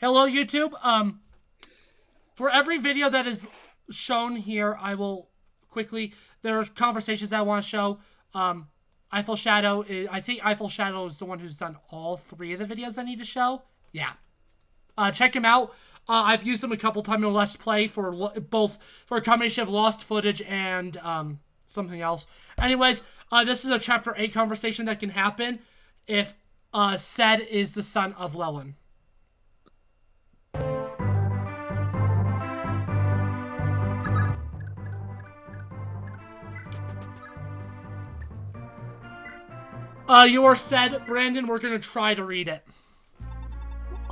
Hello, YouTube. For every video that is shown here, I will quickly. There are conversations I want to show. Eiffel Shadow. I think Eiffel Shadow is the one who's done all three of the videos I need to show. Yeah. Check him out. I've used him a couple times in Let's Play for a combination of lost footage and something else. Anyways, this is a Chapter 8 conversation that can happen if Sed is the son of Lelin. You are Sed, Brandon. We're gonna try to read it.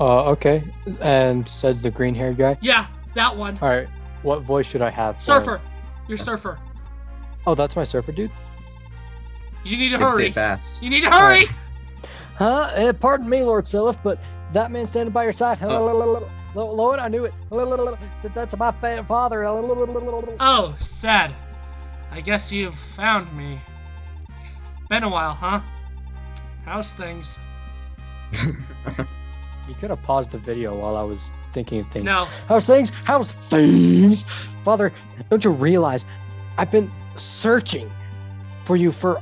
Okay. And Sed's the green-haired guy? Yeah, that one. Alright. What voice should I have for Surfer. him? You're Surfer. Oh, that's my surfer dude? You need to hurry. Say fast. You need to hurry! Huh? Pardon me, Lord Siliph, but that man standing by your side. Lord, I knew it. That's my father. Oh, Sed. I guess you've found me. Been a while, huh? How's things? You could have paused the video while I was thinking of things. No. How's things? How's things? Father, don't you realize I've been searching for you for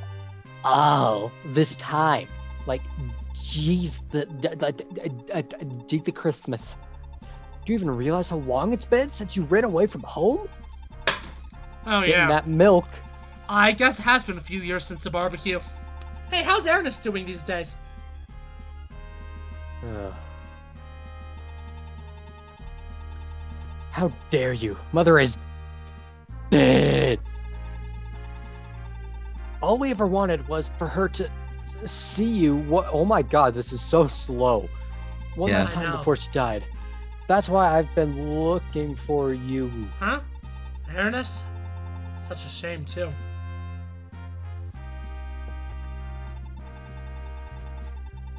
all this time? Like, jeez, the Christmas. Do you even realize how long it's been since you ran away from home? Oh, Getting yeah. that milk. I guess it has been a few years since the barbecue. Hey, how's Ernest doing these days? How dare you? Mother is dead. All we ever wanted was for her to see you. What? Oh my God, this is so slow. One last time before she died. That's why I've been looking for you. Huh? Ernest? Such a shame, too.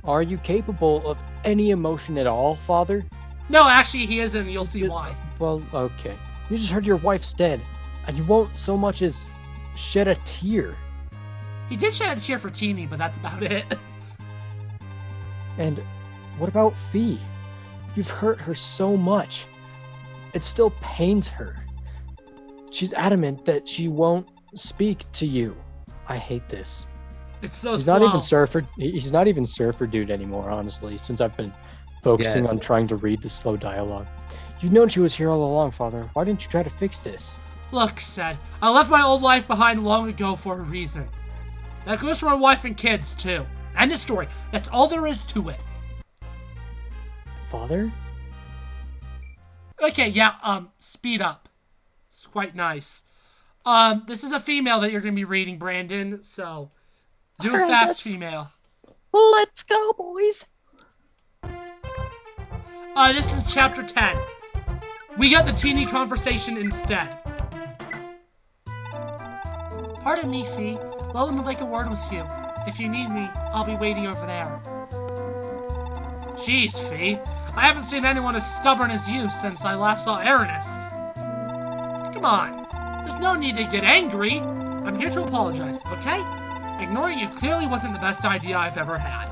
Are you capable of any emotion at all, Father? No, actually, he isn't, and you'll see why. Well, okay. You just heard your wife's dead, and you won't so much as shed a tear. He did shed a tear for Teeny, but that's about it. And what about Fee? You've hurt her so much. It still pains her. She's adamant that she won't speak to you. I hate this. It's so He's slow. He's not even surfer dude anymore, honestly, since I've been focusing on trying to read the slow dialogue. You've known she was here all along, Father. Why didn't you try to fix this? Look, Sed, I left my old life behind long ago for a reason. That goes for my wife and kids, too. End of story. That's all there is to it. Father? Okay, yeah, speed up. It's quite nice. This is a female that you're gonna be reading, Brandon, so do a fast female. Let's go, boys. This is chapter 10. We got the teeny conversation instead. Pardon me, Fee. Lolan would like a word with you. If you need me, I'll be waiting over there. Jeez, Fee. I haven't seen anyone as stubborn as you since I last saw Ernest. Come on. There's no need to get angry. I'm here to apologize, okay? Ignoring you clearly wasn't the best idea I've ever had.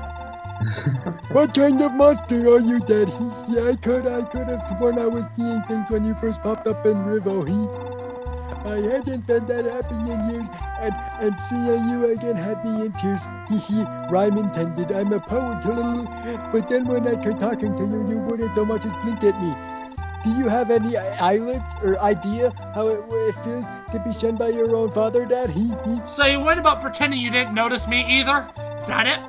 What kind of monster are you, Daddy? I could have sworn I was seeing things when you first popped up in Rivo. I hadn't been that happy in years, and seeing you again had me in tears. Rhyme intended. I'm a poet, but then when I tried talking to you, you wouldn't so much as blink at me. Do you have any eyelids or idea how it feels to be shunned by your own father, Dad? So you went about pretending you didn't notice me either? Is that it?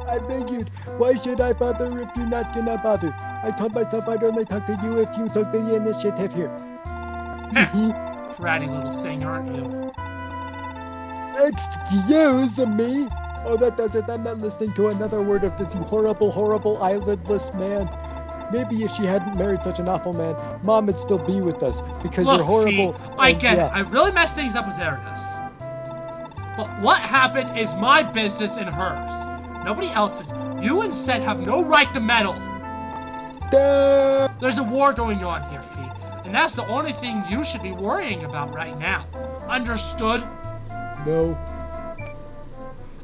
I figured, why should I bother if you're not gonna bother? I told myself I'd only talk to you if you took the initiative here. Bratty little thing, aren't you? Excuse me? Oh, that does it. I'm not listening to another word of this, you horrible, horrible, eyelidless man. Maybe if she hadn't married such an awful man, Mom would still be with us, because Look, you're horrible. Fee, I get it. I really messed things up with Ernest. But what happened is my business and hers. Nobody else's. You and Sed have no right to meddle. There's a war going on here, Fee. And that's the only thing you should be worrying about right now. Understood? No.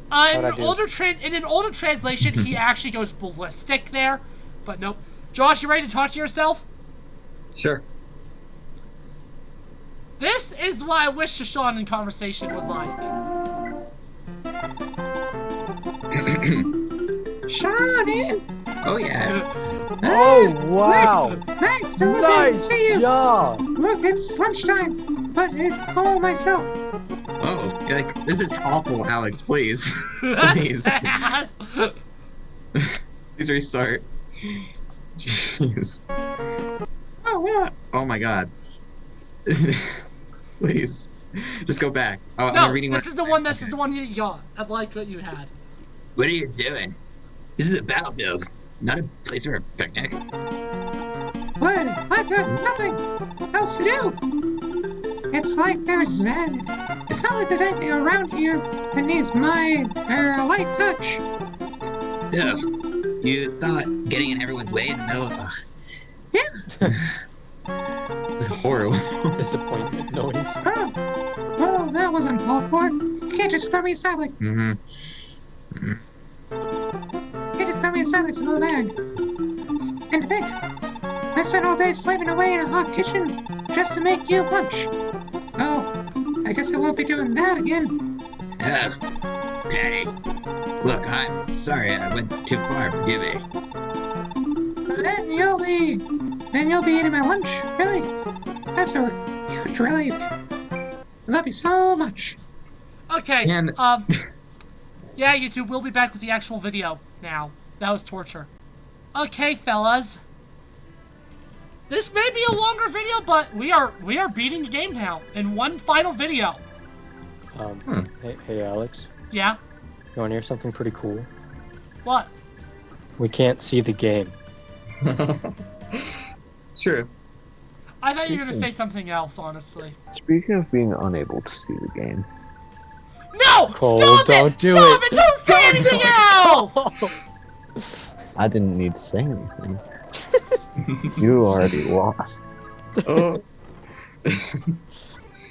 In an older translation, he actually goes ballistic there. But nope. Josh, you ready to talk to yourself? Sure. This is what I wish Shashawn in conversation was like. Shawnee! Oh, yeah. Oh, wow. Nice to look Nice see you. job. Look, it's lunchtime, but oh myself. Oh, you're like, this is awful, Alex, please. Please. That's ass. Please restart. Jeez. Oh, what? Oh my god. Please. Just go back. Oh, No, I'm reading this is the one you got. I liked what you had. What are you doing? This is a battlefield, not a place for a picnic. What? I've got nothing else to do. It's like it's not like there's anything around here that needs my light touch. So, you thought getting in everyone's way in the middle of... Yeah. This is horrible. Disappointment noise. Oh, well, that was uncalled for. You can't just throw me aside like... Mm-hmm. You can't just throw me aside like some other bag. And to think, I spent all day slaving away in a hot kitchen just to make you lunch. Oh, I guess I won't be doing that again. Daddy. Look, I'm sorry I went too far, forgive me. Then you'll be eating my lunch. Really? That's a huge relief. I love you so much. Okay. And- Yeah, YouTube, we'll be back with the actual video now. That was torture. Okay, fellas. This may be a longer video, but we are beating the game now in one final video. Hey, Alex. Yeah? You want to hear something pretty cool? What? We can't see the game. It's true. I thought you were gonna say something else, honestly. Speaking of being unable to see the game, No! Cole, Stop don't it! do Stop it. it! Don't say anything else! I didn't need to say anything. You already lost. Oh.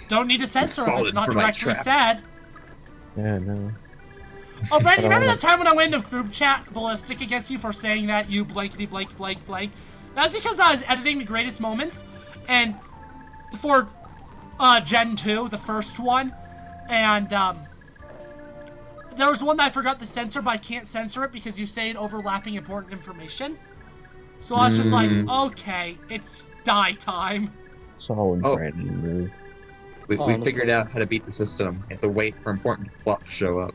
Don't need to censor if it's Fallen not for my directly trap. said. Yeah, no. Oh, Brandon, remember that time when I went into group chat ballistic against you for saying that you blankety blank blank blank? That's because I was editing the greatest moments, and for Gen 2, the first one, and there was one that I forgot to censor, but I can't censor it because you say overlapping important information. So I was just like, okay, it's die time. Solid Oh. Brandon move. We Honestly. figured out how to beat the system. You have to wait for important plot to show up.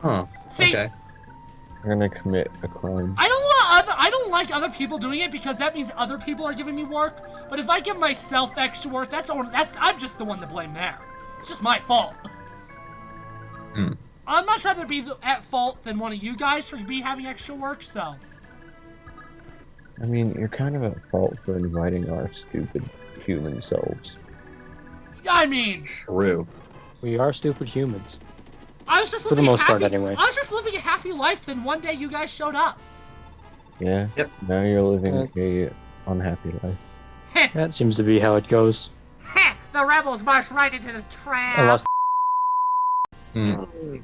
Huh. See, Okay. You're gonna commit a crime. I don't like other people doing it because that means other people are giving me work. But if I give myself extra work, I'm just the one to blame there. It's just my fault. Hmm. I'm much rather be at fault than one of you guys for me having extra work. So I mean, you're kind of at fault for inviting our stupid human selves. I mean, True. We are stupid humans. I was just For the living most a part, happy, anyway. I was just living a happy life. Then one day you guys showed up. Yeah? Yep. Now you're living a unhappy life. That seems to be how it goes. The rebels marched right into the trap. Unless Hmm.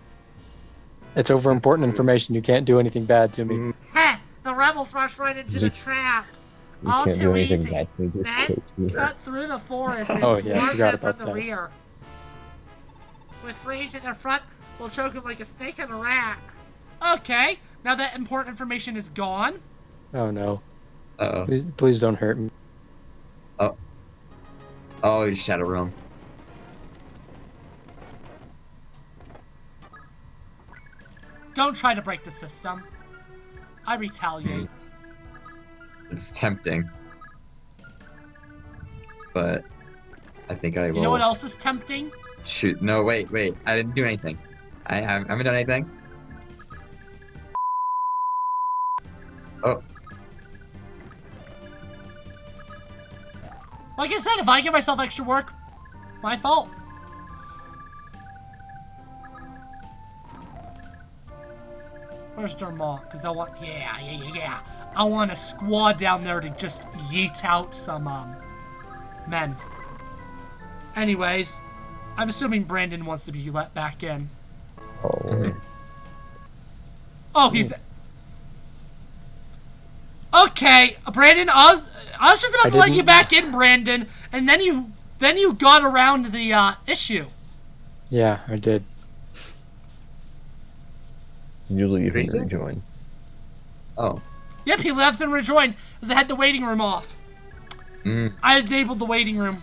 it's over important information, you can't do anything bad to me. The rebels marched right into the trap. You All can't too do anything easy. bad to me. Just Then take me. cut through the forest and Oh, yeah, I swarm forgot them from about the that. rear. With Rage in their front, we'll choke them like a snake in a rack. Okay, now that important information is gone. Oh no. Uh-oh. Please don't hurt me. Oh, Shadow Realm. Don't try to break the system. I retaliate. It's tempting. But I think I will You know what else is tempting? shoot. No, wait. I didn't do anything. I haven't done anything. Oh, Like I said, if I give myself extra work, my fault. Where's Dermot? Because I want, yeah. I want a squad down there to just yeet out some, men. Anyways, I'm assuming Brandon wants to be let back in. hallway. Oh, he's... Okay, Brandon, I was just about to let you back in, Brandon, and then you got around the issue. Yeah, I did. You leave and rejoin. Oh. Yep, he left and rejoined because I had the waiting room off. I enabled the waiting room.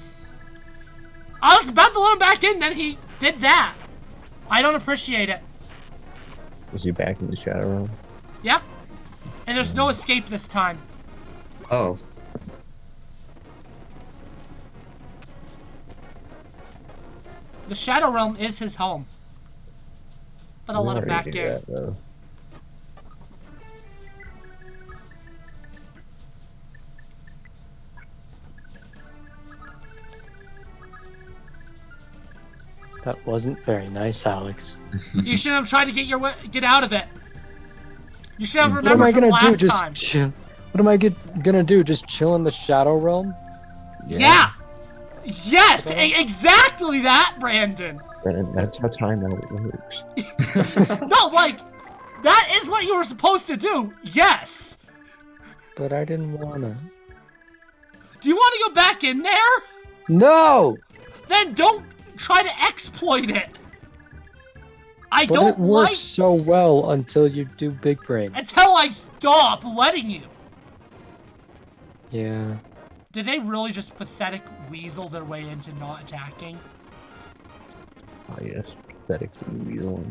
I was about to let him back in, then he did that. I don't appreciate it. Was he back in the shadow room? Yeah. And there's no escape this time. Oh. The Shadow Realm is his home. But I'll let him back in. That, though. That wasn't very nice, Alex. You should have tried to get out of it. You should have What am remembered I from gonna do? last Just time. chill. What am I gonna do? Just chill in the Shadow Realm? Yeah. Yes, exactly that, Brandon. And that's how time out works. No, like, that is what you were supposed to do. Yes. But I didn't wanna. Do you want to go back in there? No! Then don't try to exploit it. I But don't it works like so well until you do Big Brain. until I stop letting you. Yeah. Did they really just pathetic weasel their way into not attacking? Ah, yes. Pathetically weaseling.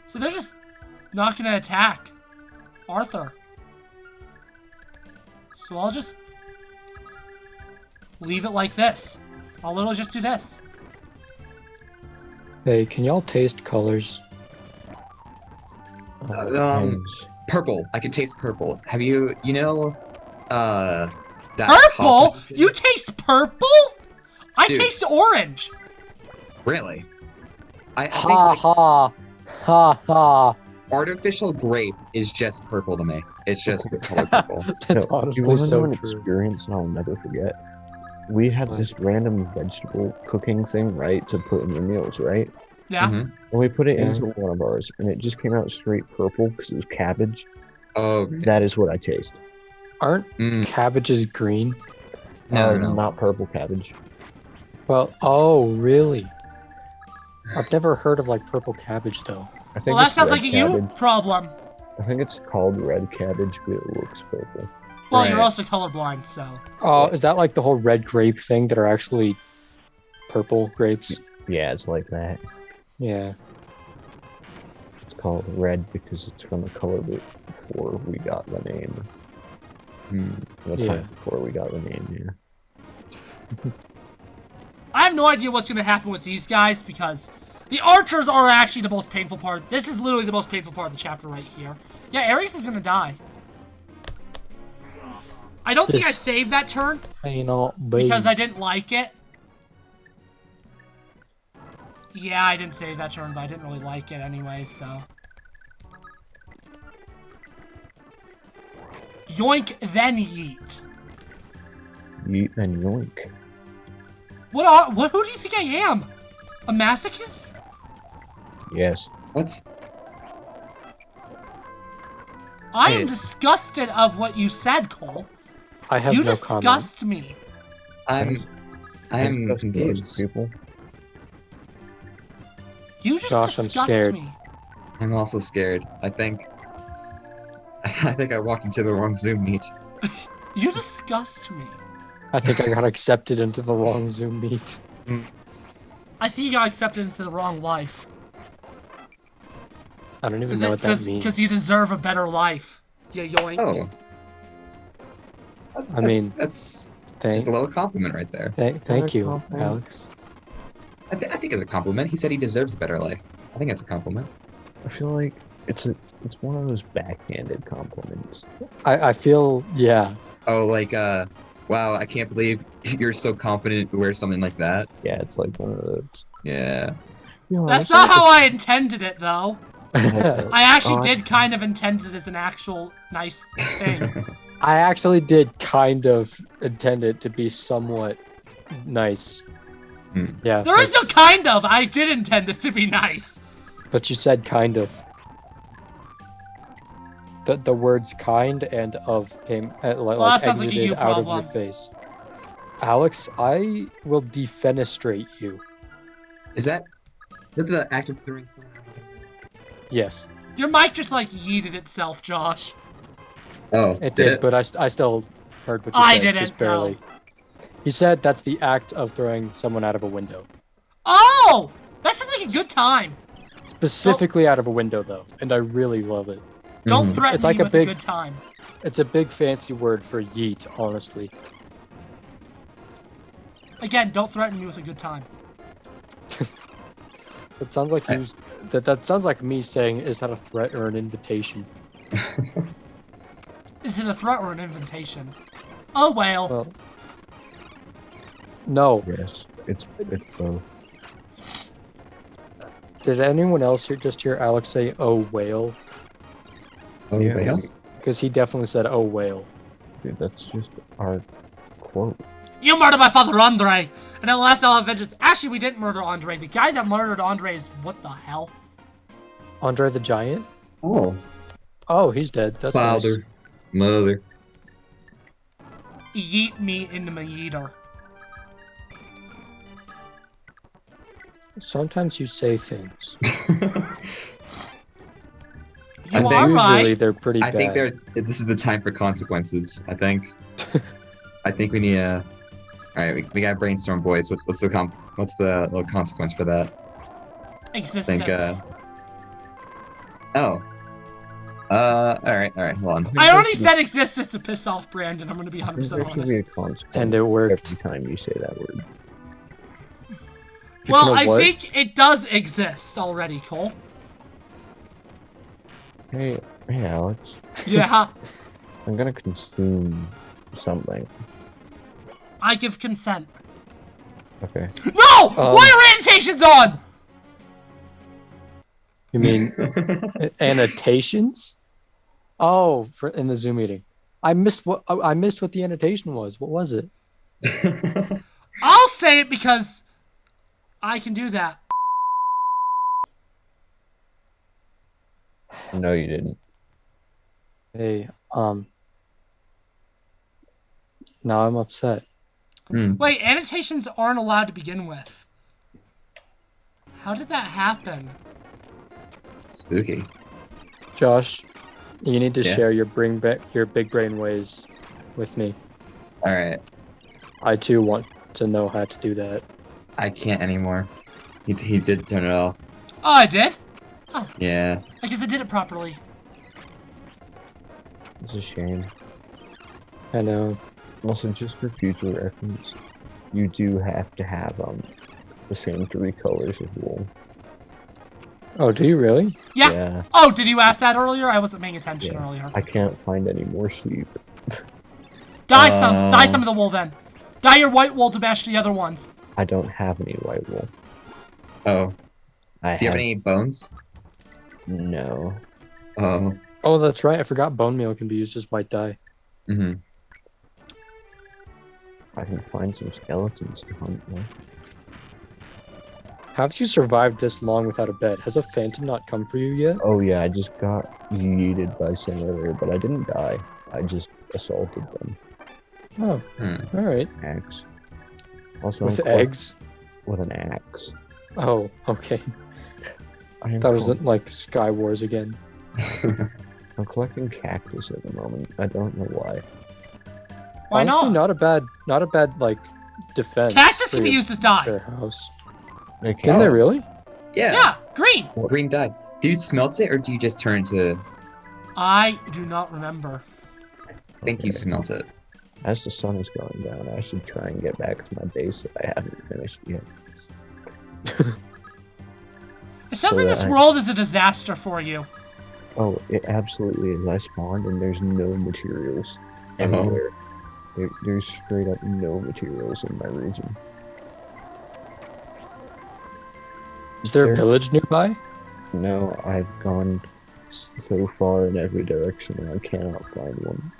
So they're just not gonna attack Arthur. So I'll just leave it like this. I'll literally just do this. Hey, can y'all taste colors? Thanks. Purple. I can taste purple. Have you that Purple? coffee- You taste purple? I Dude. taste orange. Really? I think Ha like, ha! Ha ha! artificial grape is just purple to me. It's just the color purple. That's No, honestly you wanna so know an true. experience I'll never forget? We had What? this random vegetable cooking thing, right, to put in your meals, right? Yeah. Mhm. And we put it Yeah. into one of ours, and it just came out straight purple because it was cabbage. Oh, That is what I taste. Aren't mm, cabbages green? no. Not purple cabbage. Well, oh, really? I've never heard of like purple cabbage though. I think Well, that it's sounds red like a you cabbage. problem. I think it's called red cabbage, but it looks purple. Well, Right. you're also colorblind, so. Oh, is that like the whole red grape thing that are actually purple grapes? Yeah, it's like that. Yeah. It's called red because it's from the color before we got the name. The Yeah. time before we got the name, yeah. I have no idea what's gonna happen with these guys because the archers are actually the most painful part. This is literally the most painful part of the chapter right here. Yeah, Ares is gonna die. I don't think I This- saved that turn Hey, no, because I didn't like it. Yeah, I didn't save that turn, but I didn't really like it anyway, so. Yoink, then yeet. Yeet and yoink. Who do you think I am? A masochist? Yes. What? I am Hey. disgusted of what you said, Cole. I have You no comment. disgust me. I'm That's confused. people. You just Josh, I'm disgust scared. me. I'm also scared. I think I walked into the wrong Zoom meet. You disgust me. I think I got accepted into the wrong Zoom meet. I think you got accepted into the wrong life. I don't even know what that means. Because you deserve a better life. You yoink. Oh. I mean, that's Thank, just a little compliment right there. thank you, compliment. Alex. I think it's a compliment. He said he deserves a better life. I think it's a compliment. I feel like it's one of those backhanded compliments. I feel, yeah. Oh, like, wow, I can't believe you're so confident to wear something like that. Yeah, it's like one of those. Yeah. That's not how I intended it, though. I I actually did kind of intend it as an actual nice thing. actually did kind of intend it to be somewhat nice. Yeah. There is no kind of. I did intend it to be nice. But you said kind of. The words kind and of came that sounds like a you exited out of problem. your face. Alex, I will defenestrate you. Is that the act of throwing someone out of the window? Yes, Your mic just like yeeted itself, Josh. Oh, it did, but I still heard what you I said, didn't, just barely. no. He said that's the act of throwing someone out of a window. Oh! That sounds like a good time. Specifically out of a window, though, and I really love it. Don't threaten It's like me a with big- a good time. It's a big fancy word for yeet, honestly. Again, don't threaten me with a good time. It sounds like you. That sounds like me saying, "Is that a threat or an invitation?" Is it a threat or an invitation? Oh, well. Well, no. Yes, it's both. Did anyone else just hear Alex say, "Oh whale"? Oh, Yeah. whale? Because he definitely said, "Oh whale." Dude, that's just our quote. You murdered my father, Andre! And then last I'll have vengeance. Actually, we didn't murder Andre. The guy that murdered Andre is what the hell? Andre the Giant? Oh. Oh, he's dead. That's nice. Father. Mother. Yeet me into my yeeter. Sometimes you say things. You think- are Usually right. they're pretty I bad. think this is the time for consequences, I think. I think we need a... Alright, we gotta brainstorm, boys. What's the little consequence for that? Existence. Oh. Alright, hold on. I already said existence to piss off Brandon. I'm gonna be I think 100% there should be a honest. consequence And it worked. every time you say that word. Well, know I what? think it does exist already, Cole. Hey, Alex. Yeah, I'm gonna consume something. I give consent. Okay. No! Why are annotations on? You mean annotations? Oh, in the Zoom meeting. I missed what the annotation was. What was it? I'll say it because I can do that. No, you didn't. Hey, now I'm upset. Wait, annotations aren't allowed to begin with. How did that happen? Spooky. Josh, you need to Yeah? share your big brain ways with me. Alright. I too want to know how to do that. I can't anymore. He did turn it off. Oh, I did? Yeah. I guess I did it properly. It's a shame. I know. Also, just for future reference, you do have to have the same 3 colors of wool. Oh, do you really? Yeah. Yeah. Oh, did you ask that earlier? I wasn't paying attention Yeah. earlier. I can't find any more sheep. Dye some of the wool then. Dye your white wool to match the other ones. I don't have any white wool. Oh. I Do you have any bones? No. Oh. Oh, that's right. I forgot bone meal can be used as white dye. Mm-hmm. I can find some skeletons to hunt though. How have you survived this long without a bed? Has a phantom not come for you yet? Oh yeah, I just got yeeted by some earlier, but I didn't die. I just assaulted them. Oh, all right. Axe. Also, With I'm collect- eggs? With an axe. Oh, okay. I am That was like Sky Wars again. I'm collecting cactus at the moment. I don't know why. Why Honestly, not? not a bad like defense. Cactus for can be your- used as dye. their house. I Can can't- they really? Yeah. Yeah, green. Green dye. Do you smelt it or do you just turn into... I do not remember. I think you smelt it. As the sun is going down, I should try and get back to my base that I haven't finished yet. It sounds So like this I- world is a disaster for you. Oh, it absolutely is. I spawned and there's no materials Uh-huh. anywhere. There's straight up no materials in my region. Is there a There- village nearby? No, I've gone so far in every direction and I cannot find one.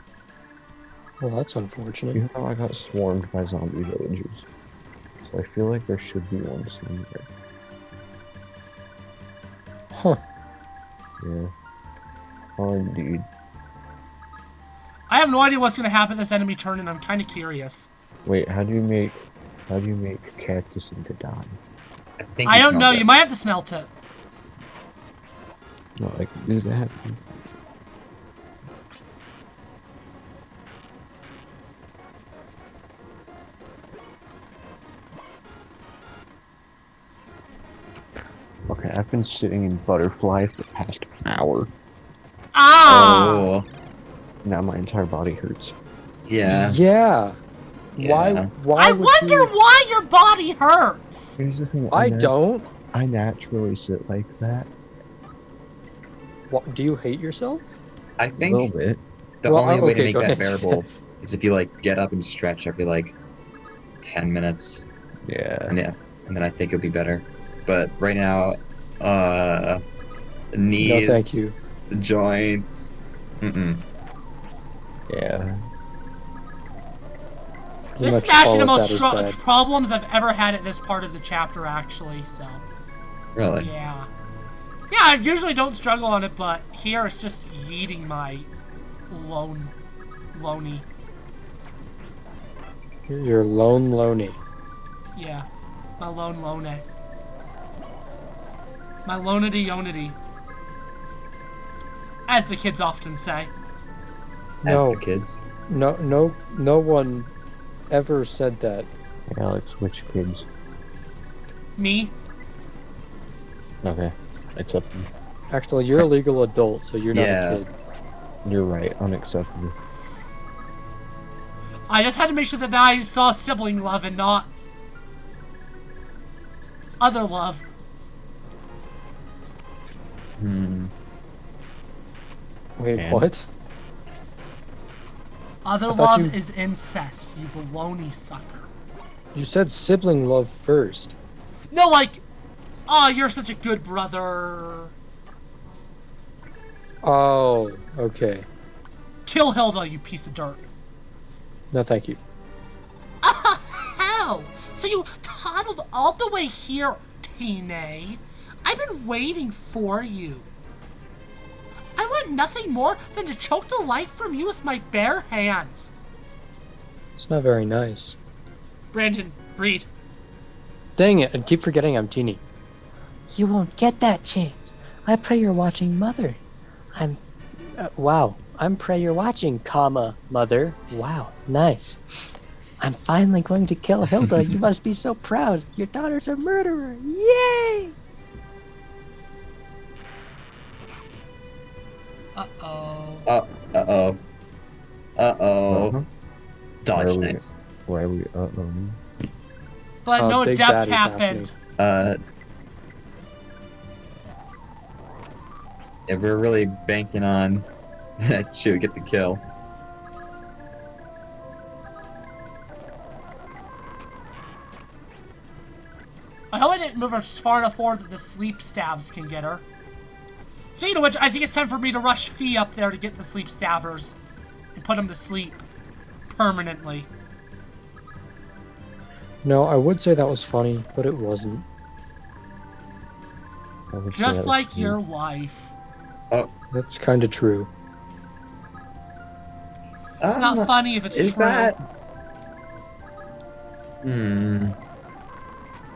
Well, that's unfortunate. You know, I got swarmed by zombie villagers. So I feel like there should be one somewhere. Huh. Yeah. Oh, indeed. I have no idea what's gonna happen this enemy turn, and I'm kind of curious. Wait, how do you make cactus into dye? think I you don't smelled know. it. You might have to smelt it. No, I can do that. Okay, I've been sitting in butterfly for the past hour. Ah! Oh, Now my entire body hurts. yeah. Yeah. Yeah. Why I would wonder you... why your body hurts. Here's the thing. I don't. I naturally sit like that. What, do you hate yourself? I A little think bit. the Well, only way to okay, make go that ahead. bearable is if you like get up and stretch every like 10 minutes, Yeah. and then I think it'll be better. But right now, knees, No, thank you. joints, Yeah. This Pretty is much actually the all of most that is bad. problems I've ever had at this part of the chapter, actually. So, Really? yeah. Yeah, I usually don't struggle on it, but here it's just yeeting my loney. You're loney. Yeah, my loney. My lonity-yonity. As the kids often say. As No, the kids. no one ever said that. Alex, which kids? Me? Okay. Except Actually, you're a legal adult, so you're not Yeah. a kid. you're right. Unacceptable. I just had to make sure that I saw sibling love and not other love. Wait, And? what? Other I thought love you- is incest, you baloney sucker. You said sibling love first. No, like, oh, you're such a good brother. Oh, okay. Kill Hilda, you piece of dirt. No, thank you. How? So you toddled all the way here, Tine. I've been waiting for you. I want nothing more than to choke the life from you with my bare hands. It's not very nice. Brandon, breed. Dang it, I keep forgetting I'm teeny. You won't get that chance. I pray you're watching, Mother. Wow. I'm pray you're watching, comma, Mother. Wow, nice. I'm finally going to kill Hilda. You must be so proud. Your daughter's a murderer. Yay! Uh-oh. Uh-oh. Uh-huh. Dodge, Where are we? nice. Why are we? But no Big depth Bad is happened. Yeah, we're really banking on that she would get the kill. I hope I didn't move her far enough forward that the sleep staves can get her. Speaking of which, I think it's time for me to rush Fee up there to get the sleep stavers and put them to sleep permanently. No, I would say that was funny, but it wasn't. Just like your life. That's kind of true. It's not funny if it's Is true. that?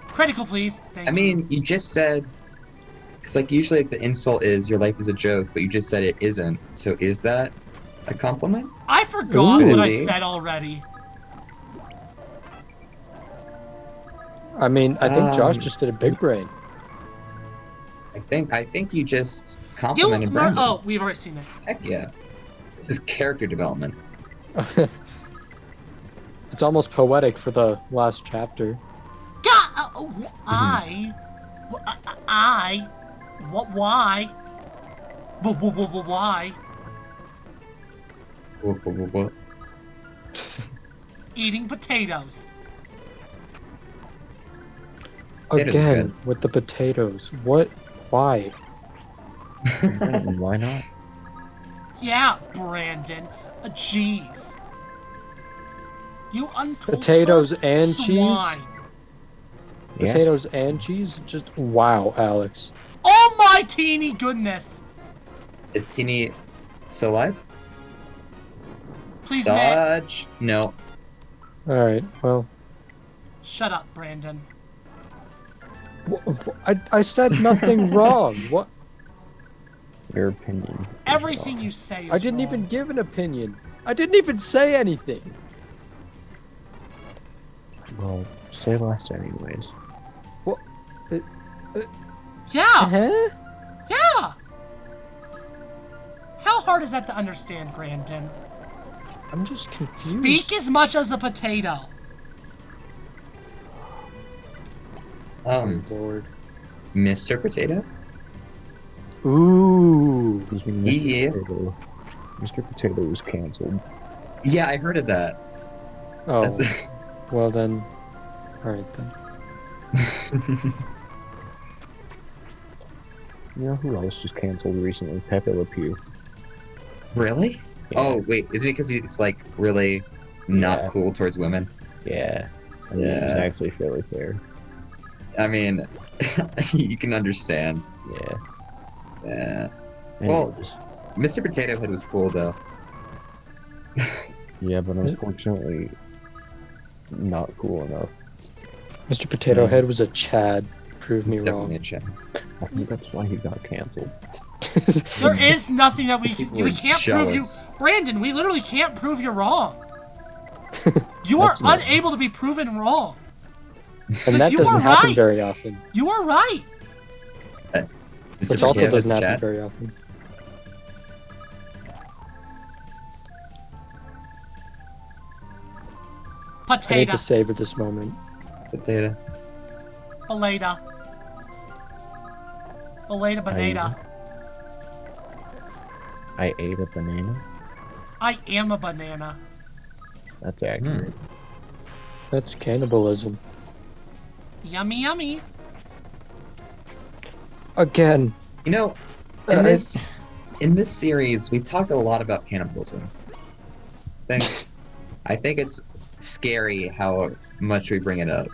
Critical, please. Thank I mean, you just said, because like usually like, the insult is your life is a joke, but you just said it isn't. So is that a compliment? I forgot what I Really? said already. I mean, I think Josh Um, just did a big brain. I think you just You, complimented Brandon. oh, we've already seen it. Heck yeah. This is character development. It's almost poetic for the last chapter. God, what? Why? Why? What? Eating potatoes. Potatoes are Again, with the potatoes. What? Why? Why not? Yeah, Brandon. Jeez. You uncultured Potatoes and cheese? swine. Yes. Potatoes and cheese? Just wow, Alex. Oh my teeny goodness. Is Teeny still alive? Please, man. Dodge. No. Alright, well. Shut up, Brandon. I said nothing wrong. What? Your opinion. is Everything wrong. you say is I didn't wrong. even give an opinion. I didn't even say anything. Well, say less anyways. Yeah, Huh? yeah. How hard is that to understand, Brandon? I'm just confused. Speak as much as a potato. Oh, Lord. Mr. Potato? Ooh. Excuse me, Mr. Yeah. Potato. Mr. Potato was canceled. Yeah, I heard of that. Oh, That's- well then. Alright then. You know who else was canceled recently? Pepe Le Pew. Really? Yeah. Oh, wait. Isn't it because he's, like, really not Yeah. cool towards women? Yeah. I mean, Yeah. it's actually fairly fair. I mean, you can understand. Yeah. Yeah. Well- Anyways. Mr. Potato Head was cool, though. Yeah, but unfortunately, not cool enough. Mr. Potato Yeah. Head was a Chad. Prove He's me definitely a wrong. Chad. I think that's why he got canceled. There is nothing that we We're can't prove you, jealous. Brandon. We literally can't prove you're wrong. You are That's not- unable to be proven wrong. And that you doesn't are happen right. very often. You are right. Mr. Which also Potato doesn't Head's a happen Chad? very often. I need Potato. to savor this moment. Potato. Belada. Belada banana. I ate a banana. I am a banana. That's accurate. That's cannibalism. Yummy, yummy. Again. You know, Uh, in this series, we've talked a lot about cannibalism. I think it's scary how much we bring it up.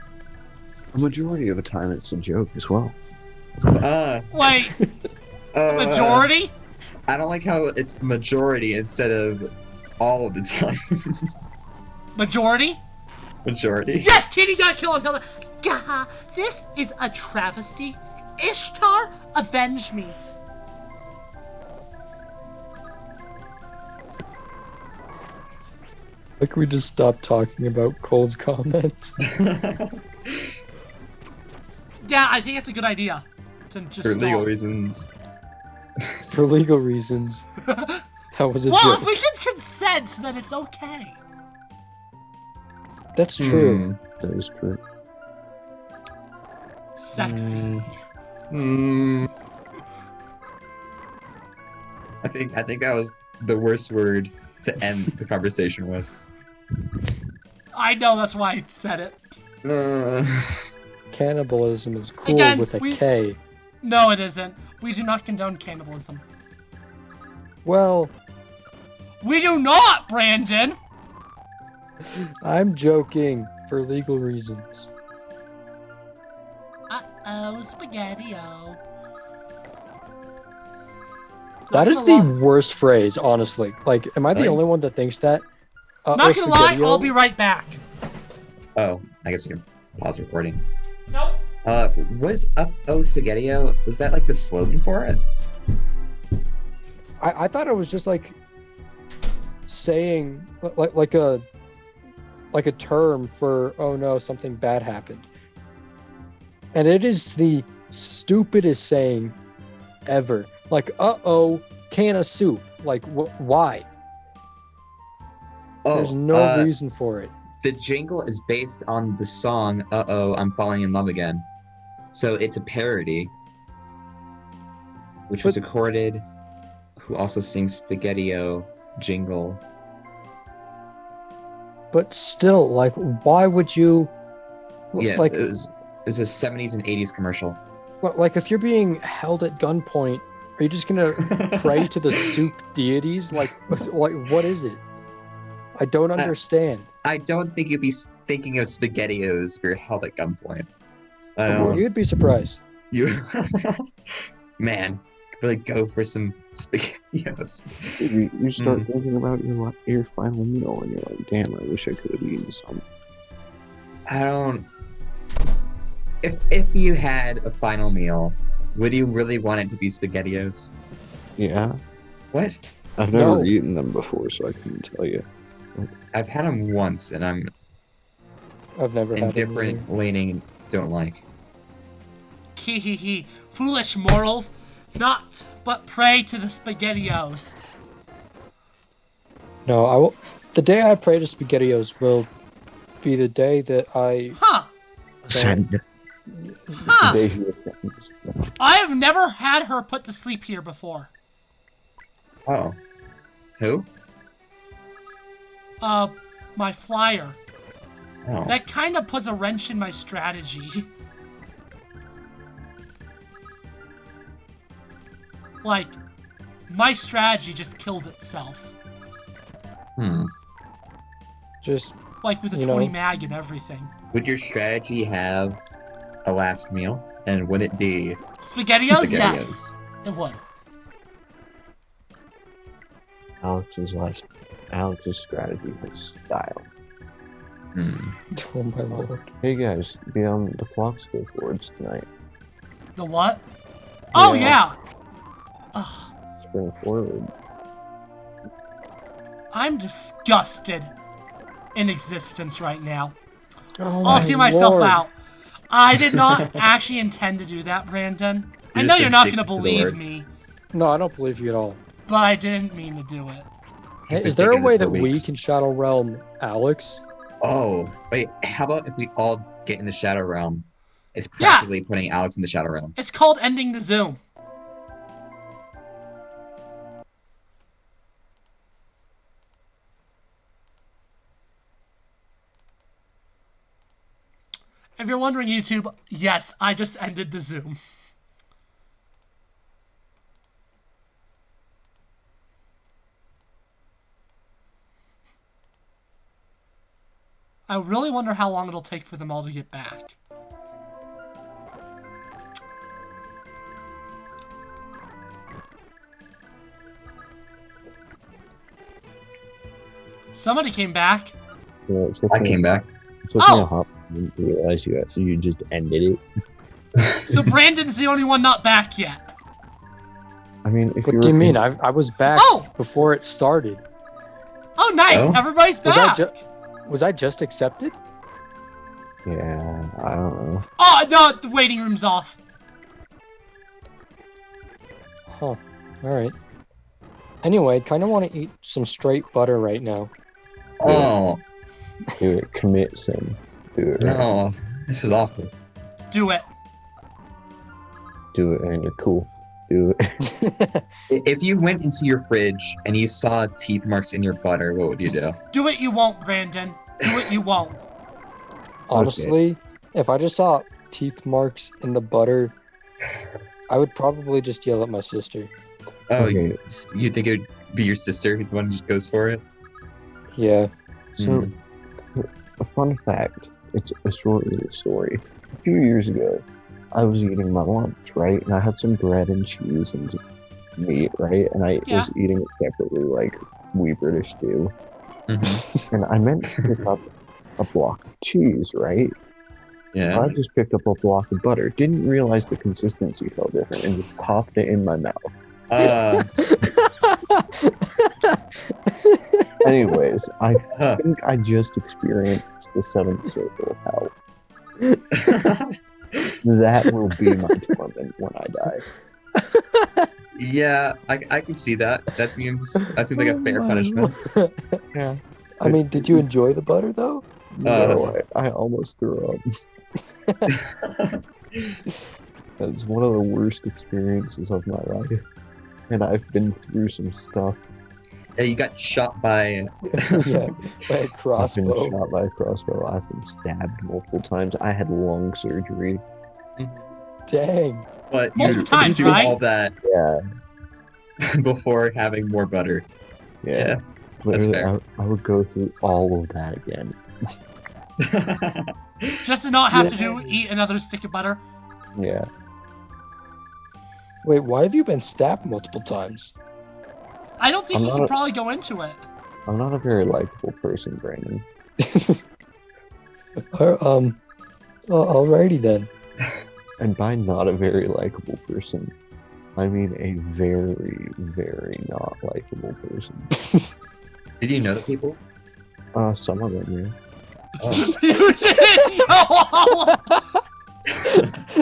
The majority of the time, it's a joke as well. Wait, majority? I don't like how it's majority instead of all of the time. Majority? Majority. Yes, Tini got killed. Gah, this is a travesty. Ishtar, avenge me. Like we just stopped talking about Cole's comment. Yeah, I think it's a good idea to just For legal stop. reasons. For legal reasons. That was a Well, joke. if we can consent, then it's okay. That's true. That is true. Sexy. I think that was the worst word to end the conversation with. I know, that's why I said it. Cannibalism is cool Again, with a we- K. No, it isn't. We do not condone cannibalism. Well, We do not, Brandon! I'm joking for legal reasons. Uh-oh, spaghetti-o. That is the worst phrase, honestly. Like, am I the Really? only one that thinks that? Not gonna lie, I'll be right back. Oh, I guess we can pause recording. Nope. Was Up-O Spaghetti-O, was that like the slogan for it? I thought it was just like saying like a term for, oh no, something bad happened. And it is the stupidest saying ever. Like, uh-oh, can of soup. Like, why? Oh, There's no reason for it. the jingle is based on the song Uh-Oh, I'm Falling in Love Again. So it's a parody, which was recorded, who also sings Spaghetti-O jingle. But still, like, why would you... Yeah, like, it was This is a 70s and 80s commercial. Well, like, if you're being held at gunpoint, are you just gonna pray to the soup deities? Like, what is it? I don't understand. I don't think you'd be thinking of SpaghettiOs if you're held at gunpoint. I don't. You'd be surprised. You, man, really go for some SpaghettiOs. You start thinking about your final meal, and you're like, damn, I wish I could have eaten some. I don't. If you had a final meal, would you really want it to be SpaghettiOs? Yeah. What? I've never eaten them before, so I couldn't tell you. I've had them once, and I've never had them indifferent, leaning, don't like. Hee. Foolish mortals, not but pray to the SpaghettiOs. No, I will. The day I pray to SpaghettiOs will be the day that I. Send. Huh. I have never had her put to sleep here before. Oh. Who? My flyer. Oh. That kind of puts a wrench in my strategy. Like, my strategy just killed itself. Just. Like with a 20 mag and everything. Would your strategy have a last meal? And would it be SpaghettiOs? Yes. It would. Alex's strategy is style. Oh my lord. Hey guys, the clocks go forwards tonight. The what? Oh yeah. Ugh. Spring forward. I'm disgusted in existence right now. Oh I'll see myself lord. out. I did not actually intend to do that, Brandon. I know you're not going to believe me. No, I don't believe you at all. But I didn't mean to do it. Hey, is there a way that we can Shadow Realm Alex? Oh, wait, how about if we all get in the Shadow Realm? It's practically putting Alex in the Shadow Realm. It's called ending the Zoom. If you're wondering, YouTube, yes, I just ended the Zoom. I really wonder how long it'll take for them all to get back. Somebody came back. Yeah, I came back. It took me a hop to realize you just ended it. So Brandon's the only one not back yet. I mean, What do you mean? I was back before it started. Oh, nice! Oh? Everybody's back! Was I just accepted? Yeah, I don't know. Oh, no, the waiting room's off. Huh. Alright. Anyway, kind of want to eat some straight butter right now. Oh. Do it. Commit sin. Do it. No. This is awful. Do it. Do it, and you're cool. Do it. If you went into your fridge and you saw teeth marks in your butter, what would you do? Do it you won't, Brandon. Do it you won't. Honestly, if I just saw teeth marks in the butter, I would probably just yell at my sister. Oh, Okay. you think it would be your sister who's the one who just goes for it? Yeah. So, a fun fact. It's a short little story. A few years ago, I was eating my lunch, right? And I had some bread and cheese and meat, right? And I was eating it separately, like we British do. And I meant to pick up a block of cheese, right? Yeah. I just picked up a block of butter. Didn't realize the consistency felt different and just popped it in my mouth. Anyways, I think I just experienced the seventh circle of hell. That will be my torment when I die. Yeah, I can see that. That seems like a fair punishment. Yeah. I mean, did you enjoy the butter though? No, I almost threw up. That's one of the worst experiences of my life. And I've been through some stuff. Yeah, you got shot by. Yeah, by a I've been crossbow. shot by a crossbow. I've been stabbed multiple times. I had lung surgery. Dang. But Multiple you times, do right? all that Yeah, before having more butter. yeah. That's Literally, fair. I would go through all of that again. Just to not have to eat another stick of butter. Yeah. Wait, why have you been stabbed multiple times? I don't think I'm you not can a- probably go into it. I'm not a very likable person, Brandon. Alrighty then. And by not a very likable person, I mean a very, very not likable person. Did you know the people? Some of them, yeah. You didn't know all of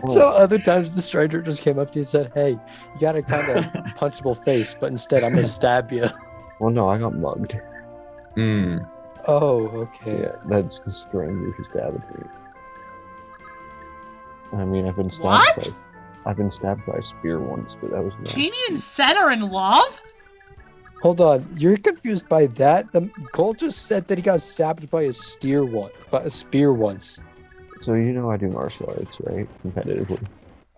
So other times the stranger just came up to you and said, "Hey, you got a kind of punchable face, but instead I'm gonna stab you." Well, no, I got mugged. Mm. Oh, okay. Yeah, that's the stranger who stabbed me. I mean, I've been stabbed What? I've been stabbed by a spear once, but that was not. Teeny and Set are in love? Hold on, you're confused by that. The Cole just said that he got stabbed by a spear once. So you know I do martial arts, right? Competitively.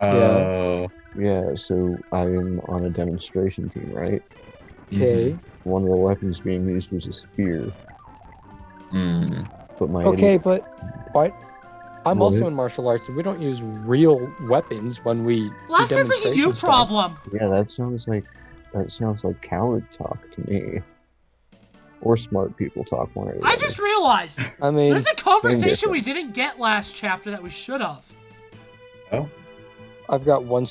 Oh. Yeah, so I'm on a demonstration team, right? Okay. One of the weapons being used was a spear. Mm. But my Okay, but what? I'm What? also in martial arts, and we don't use real weapons when we Well, that do sounds like a you demonstration stuff. problem. Yeah, that sounds like coward talk to me. Or smart people talk one or the I other. just realized I mean, there's a conversation different. we didn't get last chapter that we should have. Oh. I've got one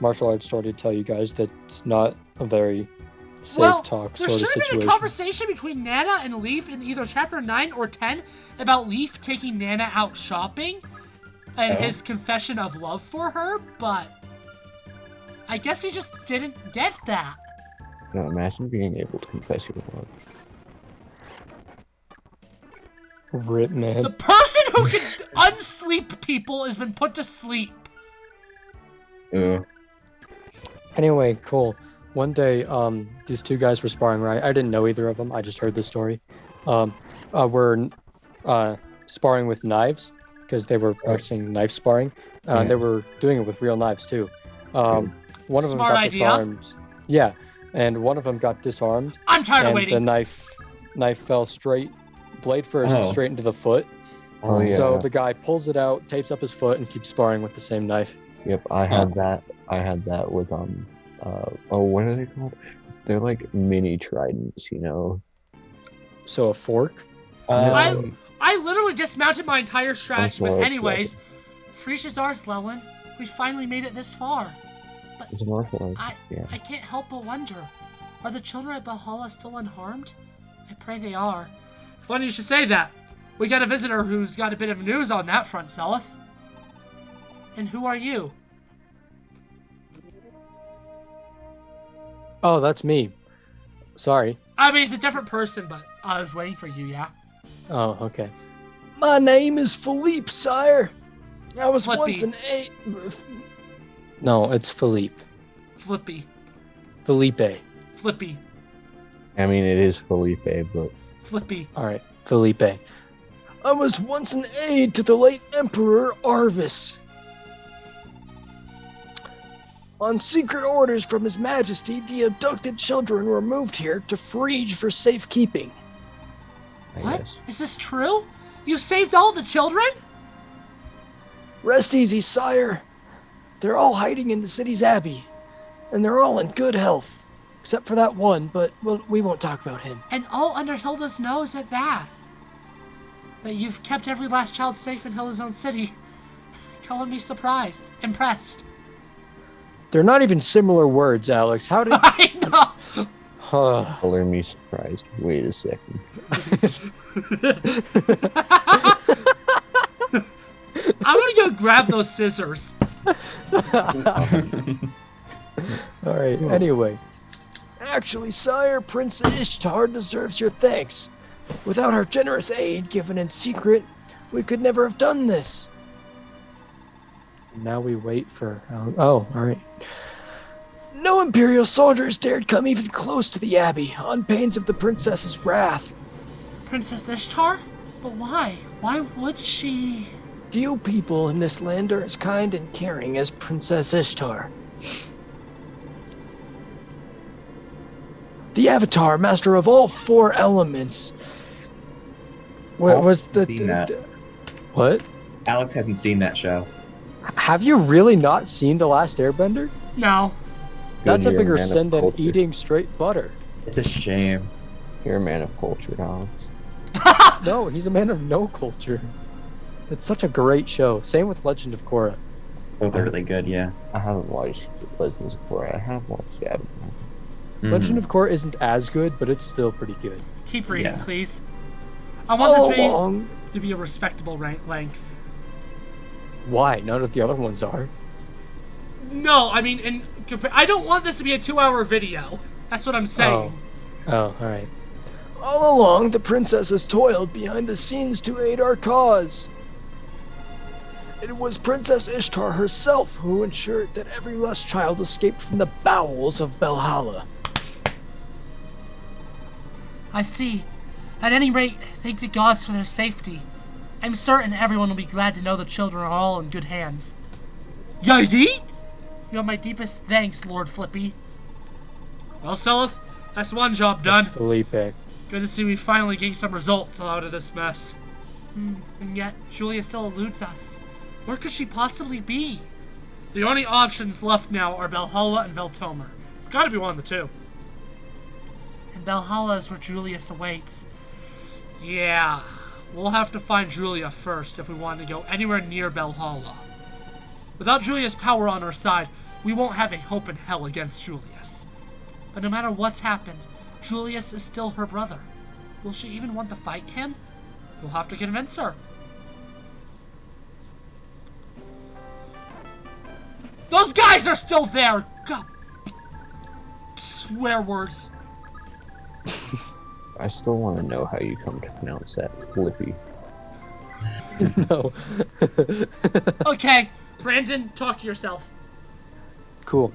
martial arts story to tell you guys that's not a very safe Well, talk there sort should of have been a situation. conversation between Nana and Leaf in either chapter 9 or 10 about Leaf taking Nana out shopping and his confession of love for her, but I guess he just didn't get that. Now imagine being able to confess your love. Rip, man. The person who can unsleep people has been put to sleep. Anyway, cool. One day, these two guys were sparring, right? I didn't know either of them. I just heard this story. We're sparring with knives because they were practicing knife sparring. They were doing it with real knives too. One of them Smart got idea. disarmed. Yeah, and one of them got disarmed. I'm tired of and waiting. the knife fell blade first, Oh. straight into the foot. Oh yeah. So the guy pulls it out, tapes up his foot, and keeps sparring with the same knife. Yep, I had that with what are they called? They're like mini tridents, you know. So a fork. I literally dismounted my entire strategy, but sorry, anyways, Frisia's ours, Lelwyn. We finally made it this far. It's a martial art. I can't help but wonder, are the children at Valhalla still unharmed? I pray they are. Funny you should say that. We got a visitor who's got a bit of news on that front, Selith. And who are you? Oh, that's me. Sorry. I mean, it's a different person, but I was waiting for you, yeah? Oh, okay. My name is Philippe, sire. I was Flippy. once an No, it's Philippe. Flippy. Felipe. Flippy. I mean, it is Felipe, but Flippy. All right, Felipe. I was once an aide to the late Emperor Arvis. On secret orders from His Majesty, the abducted children were moved here to Frege for safekeeping. I What? guess. Is this true? You saved all the children? Rest easy, sire. They're all hiding in the city's abbey, and they're all in good health, except for that one, but we won't talk about him. And all under Hilda's nose at that. That you've kept every last child safe in Hilda's own city. Color me surprised. Impressed. They're not even similar words, Alex. How did... I know! Color me surprised. Wait a second. I'm gonna go grab those scissors. All right, anyway. Actually, sire, Princess Ishtar deserves your thanks. Without her generous aid given in secret, we could never have done this. Now we wait for... Oh, all right. No Imperial soldiers dared come even close to the abbey, on pains of the princess's wrath. Princess Ishtar? But why? Why would she? Few people in this land are as kind and caring as Princess Ishtar. The Avatar, master of all 4 elements. What was the... Seen that. What? Alex hasn't seen that show. Have you really not seen The Last Airbender? No. That's a You're bigger man of sin than culture. eating straight butter. It's a shame. You're a man of culture, Alex. No, he's a man of no culture. It's such a great show. Same with Legend of Korra. Both are really good, yeah. I haven't watched Legends of Korra. I have watched Avatar. Legend of Korra isn't as good, but it's still pretty good. Keep reading, Yeah. please. I want this video long. to be a respectable length. Why? None of the other ones are. No, I mean, I don't want this to be a 2-hour video. That's what I'm saying. Oh, alright. All along, the princess has toiled behind the scenes to aid our cause. It was Princess Ishtar herself who ensured that every lust child escaped from the bowels of Valhalla. I see. At any rate, thank the gods for their safety. I'm certain everyone will be glad to know the children are all in good hands. Yadi? You have my deepest thanks, Lord Flippy. Well, Selith, that's one job done. Felipe. Good to see we finally getting some results out of this mess. And yet, Julia still eludes us. Where could she possibly be? The only options left now are Valhalla and Veltomer. It's gotta be one of the two. And Valhalla is where Julius awaits. Yeah, we'll have to find Julia first if we want to go anywhere near Valhalla. Without Julia's power on our side, we won't have a hope in hell against Julius. But no matter what's happened, Julius is still her brother. Will she even want to fight him? You'll have to convince her. Those guys are still there! God. Swear words. I still want to know how you come to pronounce that Flippy. No. Okay, Brandon, talk to yourself. Cool.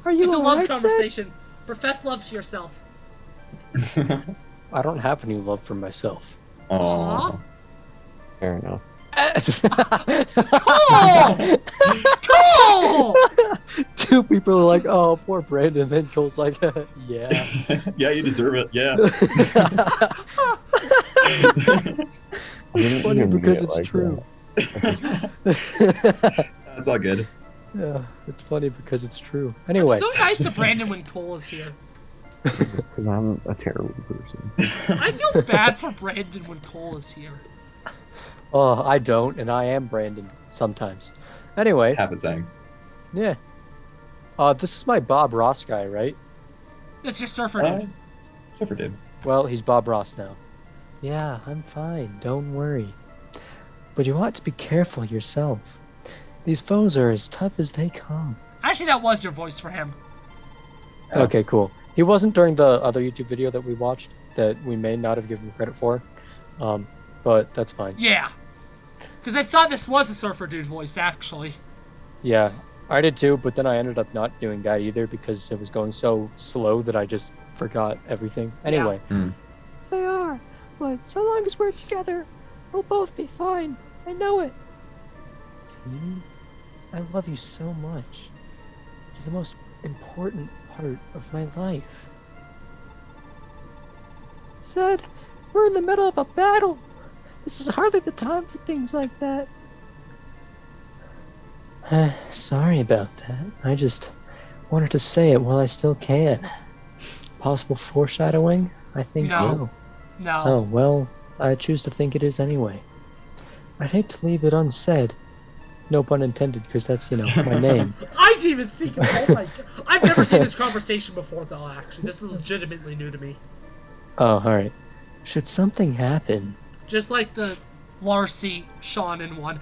Are you It's a love alright, Sid? conversation. Profess love to yourself. I don't have any love for myself. Aw. Fair enough. Cool! Cool! Two people are like, oh, poor Brandon. Then Joel's like, yeah. Yeah, you deserve it. Yeah. It's funny because it's true. That's all good. Yeah, it's funny because it's true. Anyway, So nice to Brandon when Cole is here. Because I'm a terrible person. I feel bad for Brandon when Cole is here. oh, I don't, and I am Brandon sometimes. Anyway, Half the time. yeah. This is my Bob Ross guy, right? It's your surfer dude. Super dude. Well, he's Bob Ross now. Yeah, I'm fine. Don't worry. But you ought to be careful yourself. These foes are as tough as they come. Actually, that was your voice for him. Oh. Okay, cool. He wasn't during the other YouTube video that we watched that we may not have given him credit for. But that's fine. Yeah. Because I thought this was a surfer dude voice, actually. Yeah, I did too, but then I ended up not doing that either because it was going so slow that I just forgot everything. Anyway. They are, but so long as we're together, we'll both be fine. I know it. Teeny, I love you so much. You're the most important part of my life. Said, we're in the middle of a battle. This is hardly the time for things like that. Sorry about that. I just wanted to say it while I still can. Possible foreshadowing? I think No. so. No. Oh, well, I choose to think it is anyway. I'd hate to leave it unsaid. No pun intended, because that's, my name. I didn't even think of oh my god. I've never seen this conversation before, though, actually. This is legitimately new to me. Oh, alright. Should something happen... Just like the Larcy, Sean in one.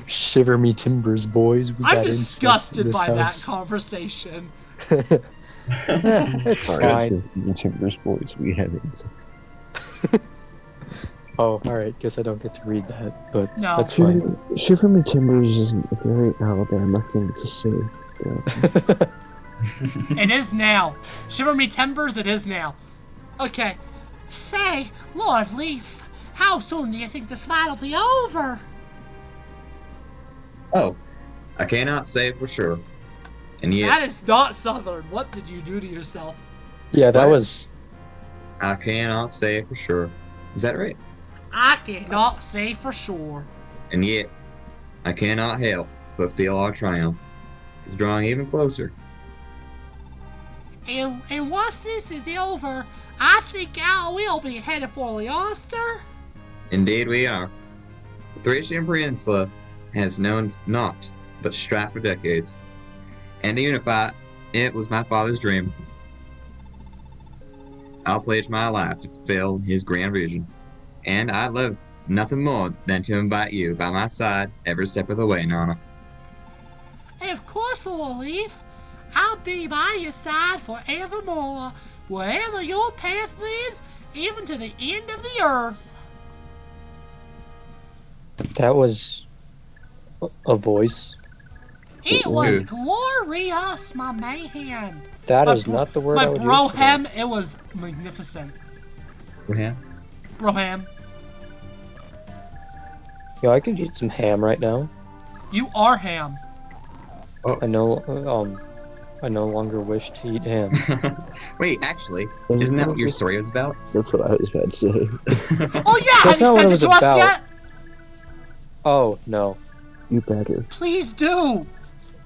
Shiver me timbers, boys. We I'm got incest in disgusted this by that house. conversation. It's Sorry, fine. Timbers boys, we have it. Oh, alright. Guess I don't get to read that, but No. that's fine. Shiver Me Timbers isn't a very Alabama thing to say. Yeah. It is now. Shiver me timbers, it is now. Okay. Say, Lord Leaf, how soon do you think this fight will be over? Oh, I cannot say for sure. And yet, That is not Southern. What did you do to yourself? Yeah, that What? was. I cannot say for sure. Is that right? I cannot say for sure. And yet, I cannot help but feel our triumph is drawing even closer. And once this is over, I think I will be headed for Leoster. Indeed we are. The Thracian Peninsula has known naught but strife for decades. And to unify, it was my father's dream. I'll pledge my life to fulfill his grand vision. And I'd love nothing more than to invite you by my side every step of the way, Nana. Of course, Lord Leaf. I'll be by your side forevermore, wherever your path leads, even to the end of the earth. That was. A voice. It was glorious, my man. That is not the word I My would use. for that. broham, it was magnificent. Yeah. Broham, Yo, I could eat some ham right now. you are ham. I no longer wish to eat ham. Wait, actually, isn't that what your story was about? That's what I was about to say. Oh yeah, have That's you not what sent it it was to us about. yet? Oh no, You better. Please do.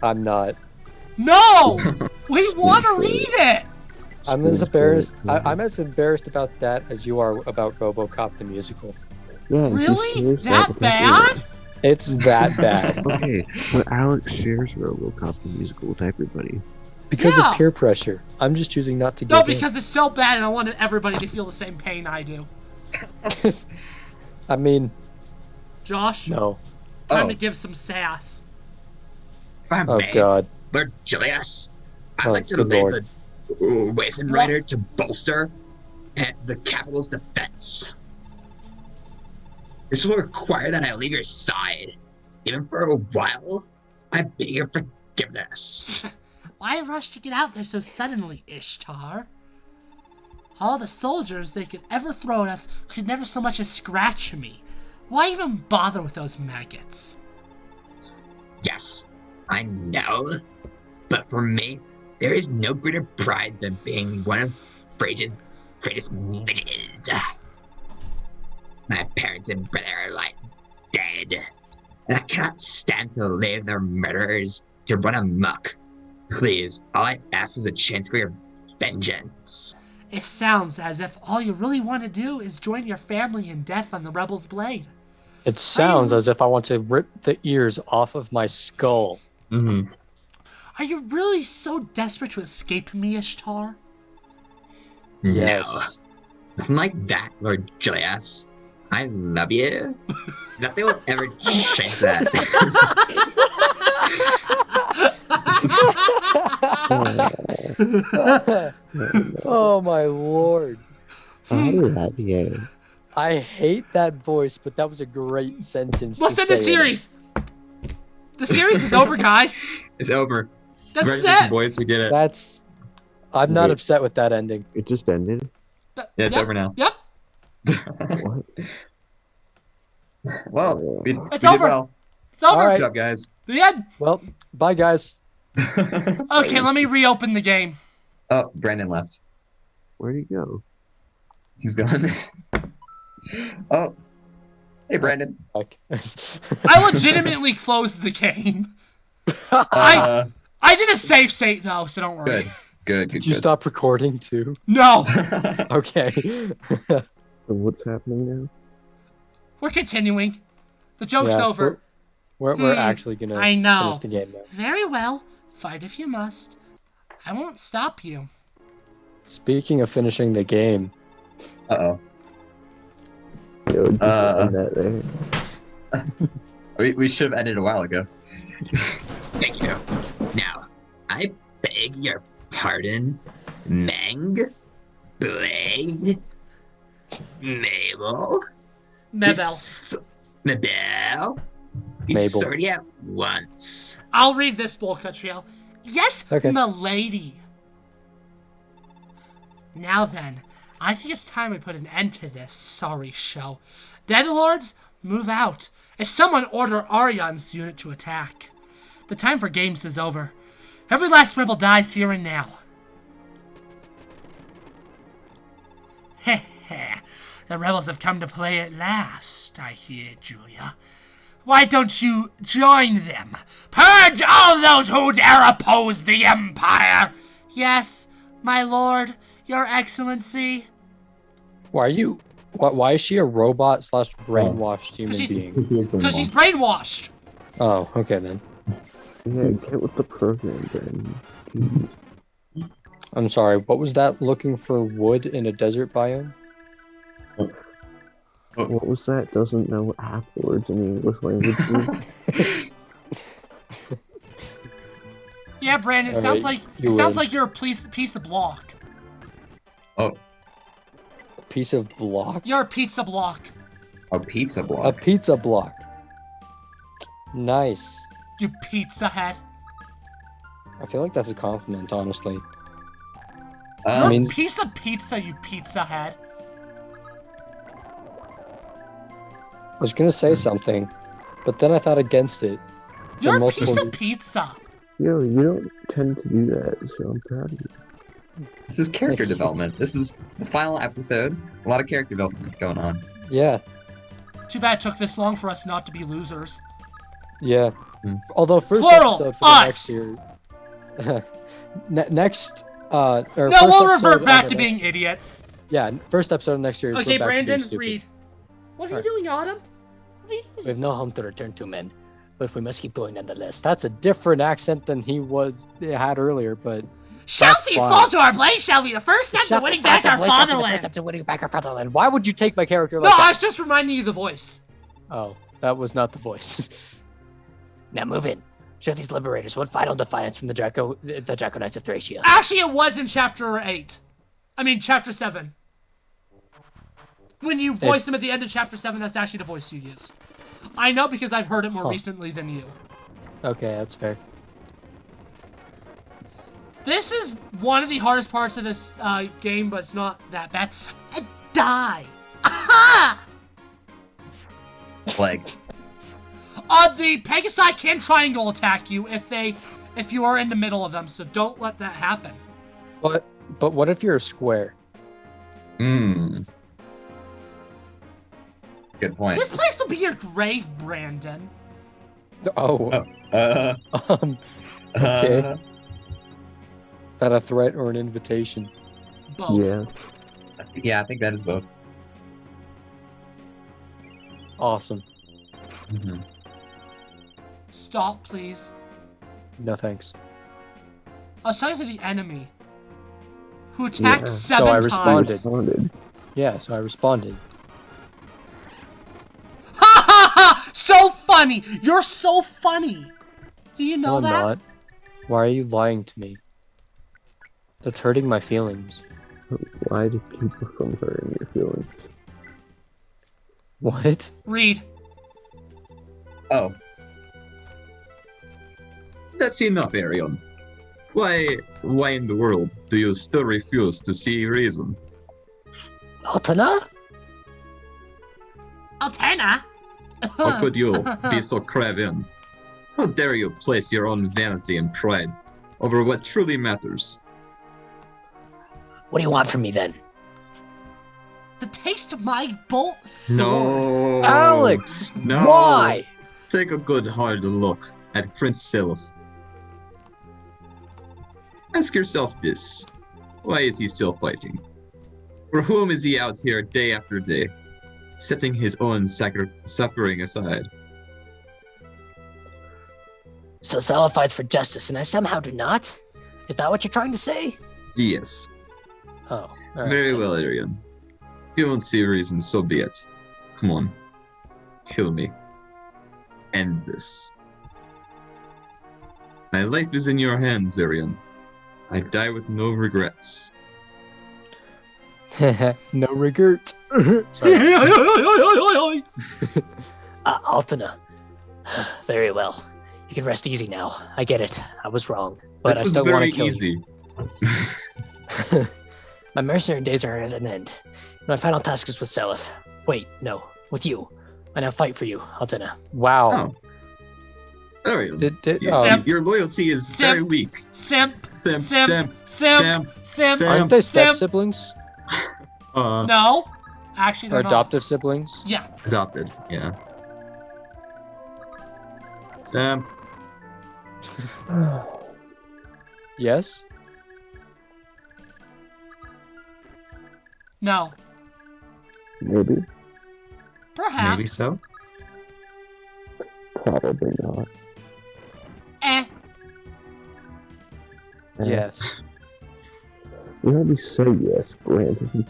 I'm not. No, we want to read it. I'm as embarrassed. I'm as embarrassed about that as you are about RoboCop the musical. Yeah, and he Really? shares That with bad? It's that bad everyone. Okay, but Alex shares RoboCop the musical with everybody. because Yeah. of peer pressure. I'm just choosing not to give No, in. because it's so bad, and I wanted everybody to feel the same pain I do. I mean, Josh, no. time Oh. to give some sass. I'm Oh God. Lord Julius, I'd Oh, like to good lay Lord. the Wasteland Rider to bolster the capital's defense. This will require that I leave your side, even for a while. I beg your forgiveness. Why rush to get out there so suddenly, Ishtar? All the soldiers they could ever throw at us could never so much as scratch me. Why even bother with those maggots? Yes, I know, but for me, there is no greater pride than being one of Phrase's greatest midgets. My parents and brother are like dead, and I cannot stand to leave their murderers to run amok. Please, all I ask is a chance for your vengeance. It sounds as if all you really want to do is join your family in death on the Rebel's blade. It sounds as if I want to rip the ears off of my skull. Mm-hmm. Are you really so desperate to escape me, Ishtar? Yes. No, nothing like that, Lord Julius. I love you. Nothing will ever change that. Oh my lord. I love you. I hate that voice, but that was a great sentence. Let's to end the say in series! The series is over, guys. It's over. That's Congratulations, it. boys. We get it. it. That's. I'm not Wait. upset with that ending. It just ended. Yeah, it's Yep, over now. Yep, What? Well, we It's did over. well. it's over. All right. Good job, guys. The end. Well, bye guys. Okay, let me reopen the game. Oh, Brandon left. Where'd he go? He's gone. Oh, hey, Brandon. Like, I legitimately closed the game. Uh, I did a save state though, so don't worry. good. did you stop recording too? No, Okay. So what's happening now? we're continuing. The joke's Yeah, over. We're actually gonna I know. finish the game now. Very well. Fight if you must. I won't stop you. Speaking of finishing the game, Uh-oh. Yo, just end that there. We should have ended a while ago. Thank you. Now, I beg your pardon, Meng, Blade, Mabel. Mabel. Mabel? You Mabel. sorted out once. I'll read this bowl cut trio. Yes, Okay. m'lady. Now then, I think it's time we put an end to this sorry show. Dead Lords, move out. If someone order Arion's unit to attack. The time for games is over. Every last rebel dies here and now. Heh heh. The rebels have come to play at last, I hear, Julia. Why don't you join them? Purge all those who dare oppose the Empire! Yes, my lord, your excellency. Why is she a robot / brainwashed human being? Because she's brainwashed. Oh, okay then. Yeah, get with the program, then. I'm sorry, what was that? Looking for wood in a desert biome? What was that? Doesn't know half the words in the English language. Yeah, Brandon, it All sounds right, like you win. you're a piece of block. Oh, A piece of block? You're a pizza block. a pizza A block. pizza block. Nice. You pizza head. I feel like that's a compliment, honestly. You're I mean- a piece of pizza, you pizza head. I was gonna say something, but then I thought against it. You're a multiple piece of reasons. pizza. Yo, you don't tend to do that, so I'm proud of you. This is character Thank you. development. This is the final episode. A lot of character development going on. Yeah, Too bad it took this long for us not to be losers. yeah. Hmm. Although first Plural, episode for the us. next series. Next, or No, first we'll episode revert of back the to next- being idiots. Yeah, first episode of next series. Okay, we're back to being Brandon, stupid. read. What are you Alright. doing, Autumn? What are you We doing? have no home to return to, men. But we must keep going nonetheless. That's a different accent than he had earlier, but Shelby's fine. fall to our blade shall be the first step to Shut winning the back fuck our up, Blaze. Shut the fatherland. First step to winning back our fatherland. why would you take my character No, like I that? was just reminding you the voice. Oh, that was not the voice. Now move in. Show these liberators one final defiance from the Draco Knights of Thracia. Actually, it was in chapter 8. I mean, chapter 7. When you voiced him at the end of chapter 7, that's actually the voice you used. I know because I've heard it more recently than you. Okay, that's fair. This is one of the hardest parts of this game, but it's not that bad. Die! Aha! Like, The Pegasi can triangle attack you if you are in the middle of them, so don't let that happen. But what if you're a square? good point. This place will be your grave, Brandon. Oh, okay. Is that a threat or an invitation? Both. Yeah. Yeah, I think that is both. Awesome. Mhm. Stop, please. No thanks. I was talking to the enemy, who attacked Yeah. 7 So I times. responded. Responded. Yeah, so I responded. Ha ha ha! So funny! You're so funny! Do you know No, I'm that? not. Why are you lying to me? That's hurting my feelings. Why do people from hurting your feelings? What? Read. Oh. That's enough, Arion. Why in the world do you still refuse to see reason? Altana? Altana? How could you be so craven? How dare you place your own vanity and pride over what truly matters? What do you want from me then? The taste of my bolt sword. No, Alex! No. Why? Take a good hard look at Prince Sel. Ask yourself this: why is he still fighting? For whom is he out here day after day, setting his own suffering aside? So Sela fights for justice, and I somehow do not? Is that what you're trying to say? Yes, Oh, alright. very well, Arian. If you don't see reason, so be it. Come on, kill me. End this. My life is in your hands, Arian. I die with no regrets. No regret. Sorry. Altina. Very well. You can rest easy now. I get it. I was wrong. But That I was still want very to kill easy. you. My mercenary days are at an end. My final task is with Seliph. Wait, no. With you. I now fight for you, Altina. Wow. Oh. Alright. Simp. Your loyalty is Simp. very weak. Simp. Simp. Simp. Simp. Simp. Simp. Aren't they Simp. step siblings No. Actually, or they're not. adoptive siblings? Yeah. Adopted, yeah. Simp. Yes. No. Maybe. Perhaps. Maybe so. Probably not. Yes. You already say yes, Brandon.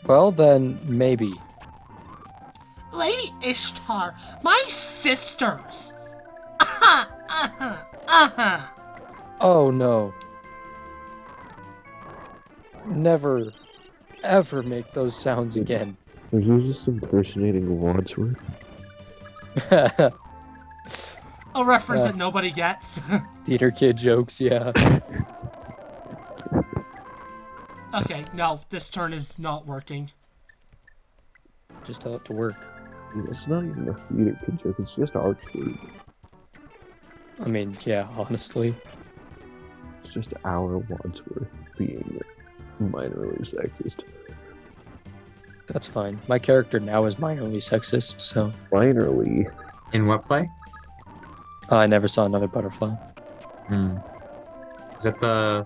Well, then maybe. Lady Ishtar, my sisters. Oh no. Never, ever make those sounds again. Are you just impersonating Wadsworth? A reference that nobody gets. Theater kid jokes, yeah. Okay, no, this turn is not working. Just tell it to work. It's not even a theater kid joke, it's just archery. I mean, yeah, honestly. It's just our Wadsworth being minorly sexist. That's fine. My character now is minorly sexist, so Minorly. In what play? I never saw another butterfly. Hmm. Is that the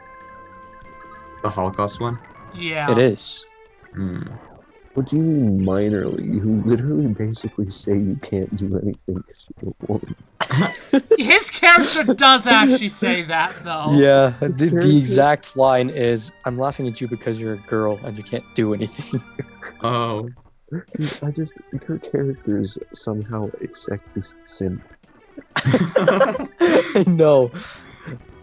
Holocaust one? Yeah. It is. Hmm. What do you mean minorly? You literally basically say you can't do anything because you're a woman. His character does actually say that, though. Yeah, the exact line is, "I'm laughing at you because you're a girl and you can't do anything." Oh. Her character is somehow a sexist simp. I know.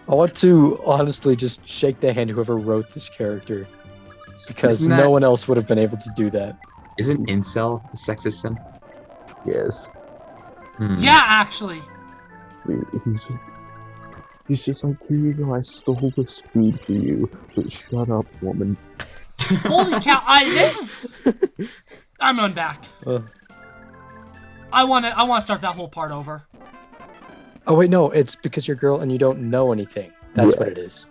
I want to honestly just shake the hand whoever wrote this character, because Isn't no that- one else would have been able to do that. Isn't incel a sexist sim? Yes. Hmm. Yeah, actually. He's just like, here you go, I stole this food for you, but shut up, woman. Holy cow! I'm going back. I want to start that whole part over. Oh wait, no, it's because you're a girl and you don't know anything. That's Yeah. what it is.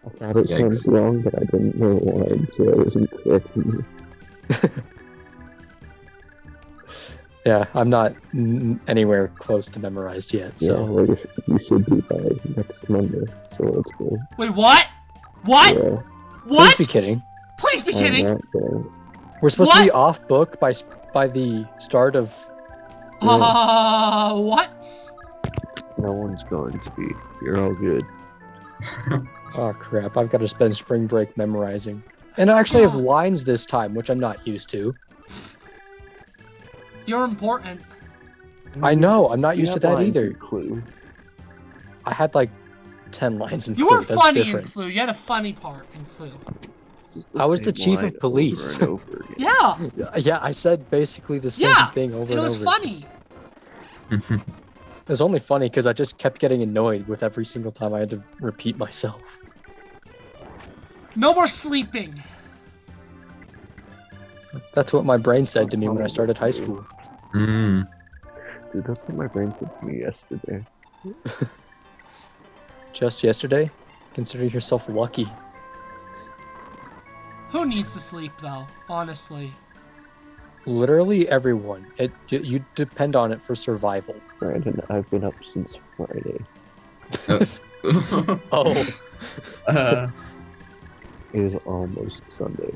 I thought it sounded wrong, but I didn't know why, so I wasn't correcting you. Yeah, I'm not anywhere close to memorized yet, Yeah, so well, you should be by next Monday, so let's go. Wait, what? What? Yeah, please What? be kidding. Please be I'm kidding. not going. We're supposed to What? be off book by the start of. What? No one's going to be. You're all good. Oh crap! I've got to spend spring break memorizing, and I actually have lines this time, which I'm not used to. You're important. I know, I'm not You used to have that lines either. in Clue. I had like 10 lines in You Clue. were That's funny different. in Clue. You had a funny part in Clue. Just I was the same chief of line over police. and over again. Yeah. Yeah, I said basically the same Yeah. thing over It and was over. funny. It was only funny because I just kept getting annoyed with every single time I had to repeat myself. No more sleeping. That's what my brain said to me when I started high school. Hmm. Dude, that's what my brain said to me yesterday. Just yesterday? Consider yourself lucky. Who needs to sleep though? Honestly. Literally everyone. You depend on it for survival. Brandon, I've been up since Friday. Oh. It is almost Sunday.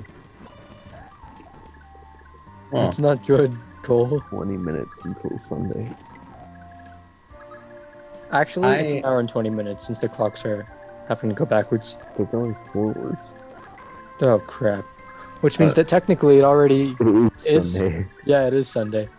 It's not good, Cole. 20 minutes until Sunday. Actually, it's an hour and 20 minutes since the clocks are having to go backwards. They're going forwards. Oh, crap. Which means that technically it already It is is. Sunday. Yeah, it is Sunday.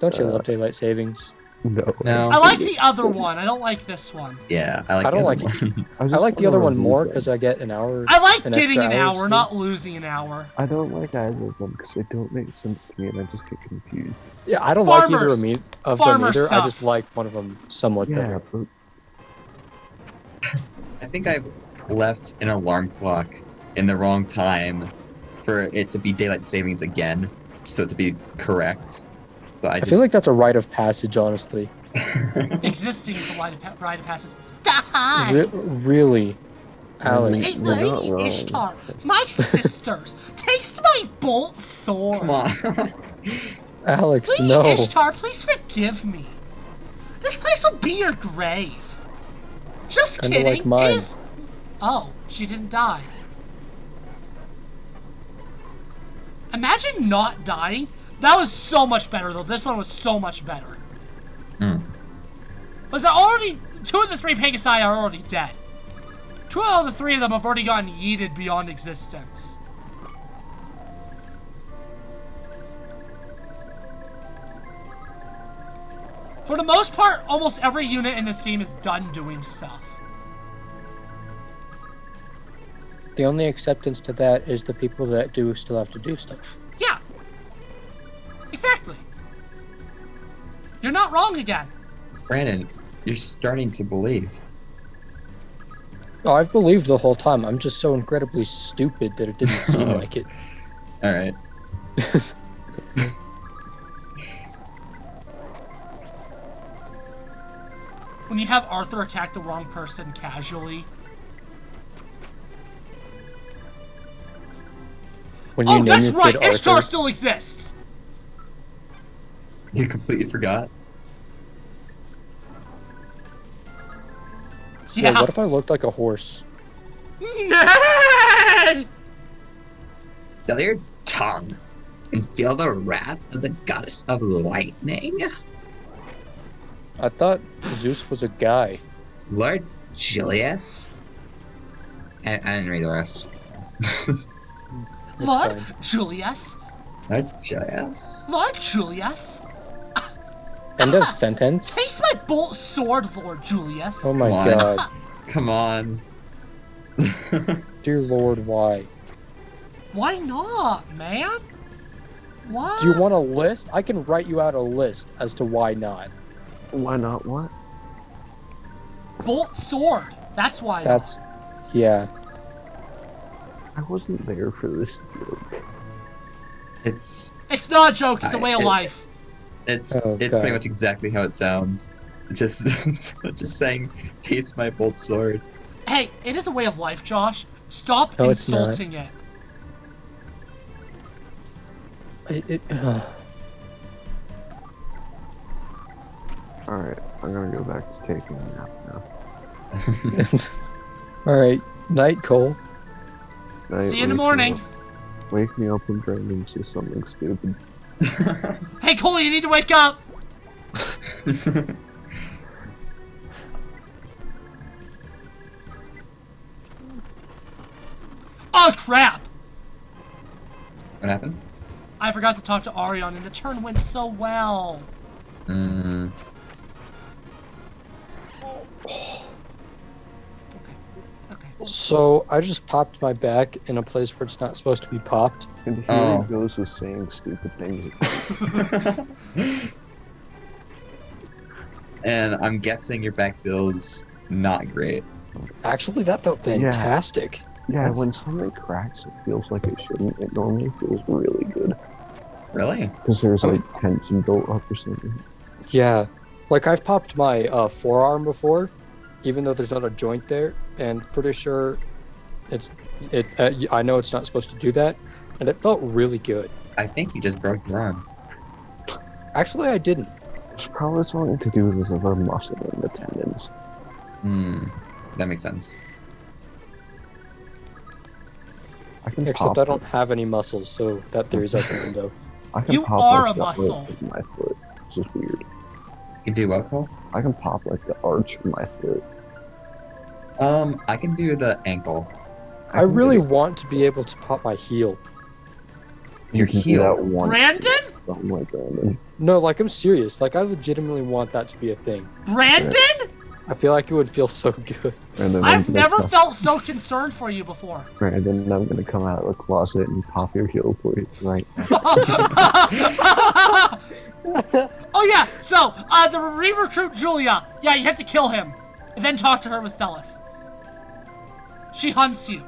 Don't you love daylight savings? No. I like the other one. I don't like this one. Yeah, I like. I don't the like other it. one. I like the other one more because I get an hour. I like an getting extra an hour, sleep. not losing an hour. I don't like either of them because they don't make sense to me and I just get confused. Yeah, I don't like either Farmers. of them either. Farmer I stuff. just like one of them somewhat Yeah, better. but I think I've left an alarm clock in the wrong time for it to be daylight savings again, so to be correct. So I I feel like that's a rite of passage, honestly. Existing is a rite of passage. Die! Really, Alex. Hey, You're not Lady wrong. Ishtar, my sisters, taste my bolt sword. Come on. Alex, Lady no. Ishtar, please forgive me. This place will be your grave. Just Kinda kidding. like mine. It is. Oh, she didn't die. Imagine not dying. That was so much better, though. This one was so much better. Was it already? 2 of the 3 Pegasi are already dead. 2 out of the 3 of them have already gotten yeeted beyond existence. For the most part, almost every unit in this game is done doing stuff. The only acceptance to that is the people that do still have to do stuff. Yeah. Exactly. You're not wrong again. Brandon, you're starting to believe. Oh, I've believed the whole time. I'm just so incredibly stupid that it didn't seem like it. All right. When you have Arthur attack the wrong person casually. When you Oh, name that's your right! kid Ishtar Arthur, still exists! You forgot. yeah, Yeah. what if I looked like a horse? Nay! Still your tongue and feel the wrath of the goddess of lightning. I thought Zeus was a guy. Lord Julius. I didn't read the rest. Lord fine. Julius? Lord Julius? Lord Julius? End of sentence. Taste my bolt sword, Lord Julius. Oh my Come on. god. Come on. Dear Lord, why? Why not, man? What? Do you want a list? I can write you out a list as to why not. why not what? Bolt sword. That's why That's, yeah. I wasn't there for this joke. It's not. It's not a joke. It's a way of It- life. it's Oh, it's God. pretty much exactly how it sounds. Just just saying, taste my bolt sword. Hey, it is a way of life, Josh. Stop No, it's not. insulting it. Alright, I'm gonna go back to taking a nap now. Alright, night, Cole. Night, See you in the wake me morning. up- Wake me up when Brandon says something stupid. Hey, Cole, you need to wake up. Oh, crap. What happened? I forgot to talk to Arion, and the turn went so well. Mm. Okay. So, I just popped my back in a place where it's not supposed to be popped. And here Oh. he goes with saying stupid things. And I'm guessing your back feels not great. Actually, that felt fantastic. Yeah, That's- when something cracks, it feels like it shouldn't. It normally feels really good. Really? Because there's like tension built up or something. Yeah. Like, I've popped my forearm before, even though there's not a joint there, and pretty sure I know it's not supposed to do that, and it felt really good. I think you just broke your arm. Actually, I didn't. It's probably something to do with our muscle and the tendons. Hmm. That makes sense. I can Except pop I don't have any muscles, so that theory's out the window. I can You pop are like a the muscle. arch of my foot, which is weird. You can do what, Cole? I can pop like the arch of my foot. I can do the ankle. I really want to be able to pop my heel. Your You can do heel. that once. Brandon? something like that. No, like I'm serious. Like I legitimately want that to be a thing. Brandon? I feel like it would feel so good. Brandon, I've never felt so concerned for you before. Brandon, I'm gonna come out of the closet and pop your heel for you right now. Oh yeah, so, the re-recruit Julia. Yeah, you have to kill him. And then talk to her with Selith. She hunts you.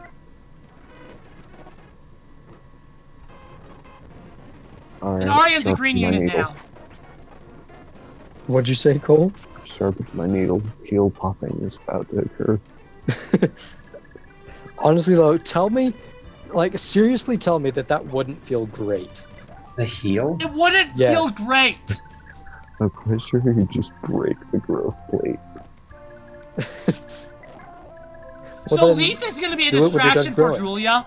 Alright, And Arya's a sharpen green my unit needle. now. What'd you say, Cole? Sharpen my needle. Heel popping is about to occur. Honestly though, tell me, like seriously tell me that wouldn't feel great. The heel? It wouldn't Yeah. feel great. I'm quite sure you just break the growth plate. So then Leaf is gonna be a do it when you're done distraction for growing. Julia.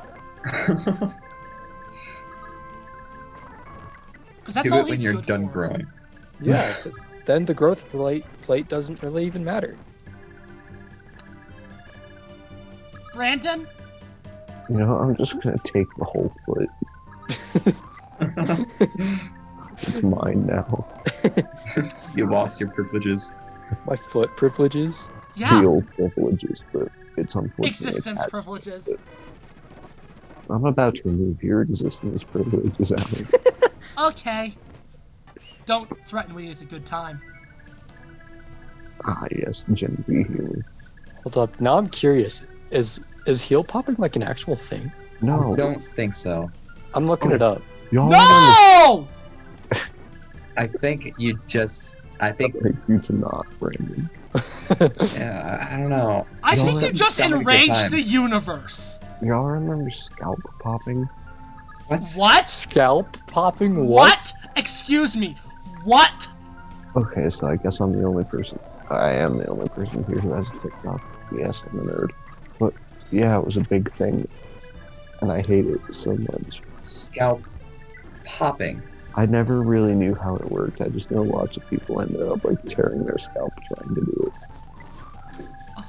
Because that's Do all it when he's you're good done for. growing. Yeah, then the growth plate doesn't really even matter. Brandon? You know, I'm just gonna take the whole foot. It's mine now. You lost your privileges. My foot privileges. Yeah. Heel privileges, but it's unfortunate. Existence privileges. I'm about to remove your existence privileges, Alex. Okay. Don't threaten me with a good time. Ah, yes, Gen Z healer. Hold up. Now I'm curious. Is heel popping like an actual thing? No, I don't think so. I'm looking it up. y'all No! I think you just. I think. like you to not, Brandon. Yeah, I don't know. I Y'all think you have- just sound like a good enraged time. the universe. Y'all remember scalp popping? What? What? Scalp popping? What? Excuse me. What? Okay, so I guess I'm the only person. I am the only person here who has a TikTok. Yes, I'm a nerd. But yeah, it was a big thing, and I hate it so much. Scalp popping. I never really knew how it worked. I just know lots of people ended up like tearing their scalp trying to do it.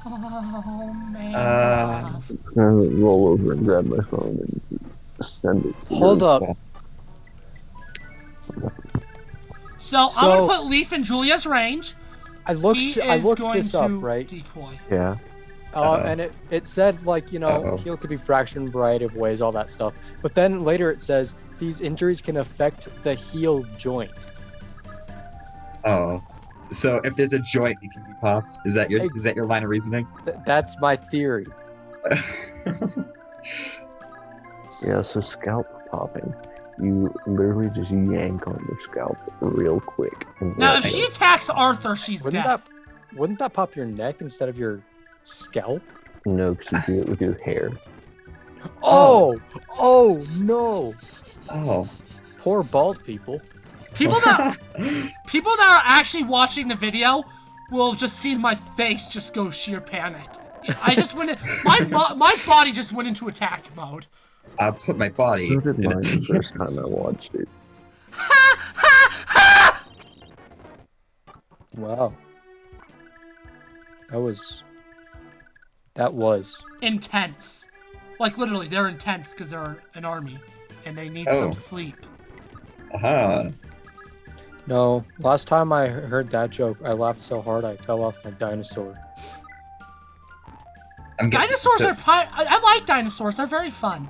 Oh, man. Uh, I'm gonna roll over and grab my phone and send it. To Hold your up. chat. So, I'm So- gonna put Leaf in Julia's range. I looked He I is looked going this to up, right? decoy. Yeah. Uh-oh. And it said like, you know, Uh-oh. heel could be fractured in a variety of ways, all that stuff. But then later it says these injuries can affect the heel joint. Oh. So if there's a joint, it can be popped. Is that your line of reasoning? That's my theory. Yeah, so scalp popping. You literally just yank on your scalp real quick. And Now, let if go. she attacks Arthur, she's dead. Wouldn't that pop your neck instead of your scalp? No, because you do it with your hair. Oh no. oh. Poor bald people. People that are actually watching the video will have just seen my face just go sheer panic. I just went in, my body just went into attack mode. I'll put my body. So did in mine the a- first time I watched it. Wow. That was. Intense. Like literally, they're intense because they're an army and they need Oh. some sleep. Aha. No, last time I heard that joke, I laughed so hard I fell off my dinosaur. I'm guessing, Dinosaurs so, are fine. I like dinosaurs. They're very fun.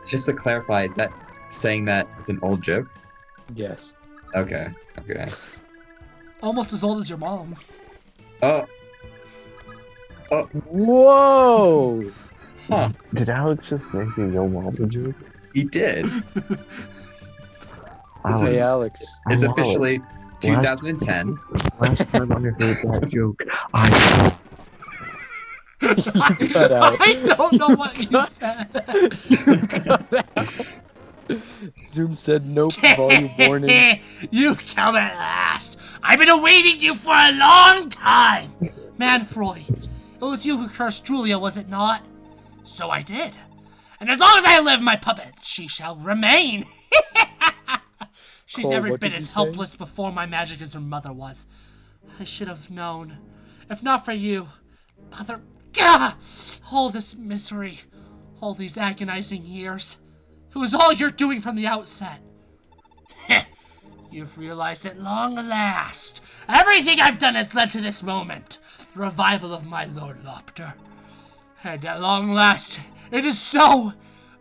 Just to clarify, is that saying that it's an old joke? Yes. Okay. Okay. Almost as old as your mom. Oh. Whoa! Huh. Did Alex just make a Yo Mama joke? He did. Alex, Hey, Alex. It's Alex, officially 2010. Last time I heard that joke, I cut out. I don't know what you said. Zoom said nope, volume warning. You've come at last. I've been awaiting you for a long time. Manfroy, it was you who cursed Julia, was it not? So I did. And as long as I live, my puppet, she shall remain. She's Cole, every what bit did you as say? helpless before my magic as her mother was. I should have known. If not for you, Mother... Gah! All this misery. All these agonizing years. It was all you're doing from the outset. You've realized at long last. Everything I've done has led to this moment. The revival of my Lord Lopter. And at long last, it is so.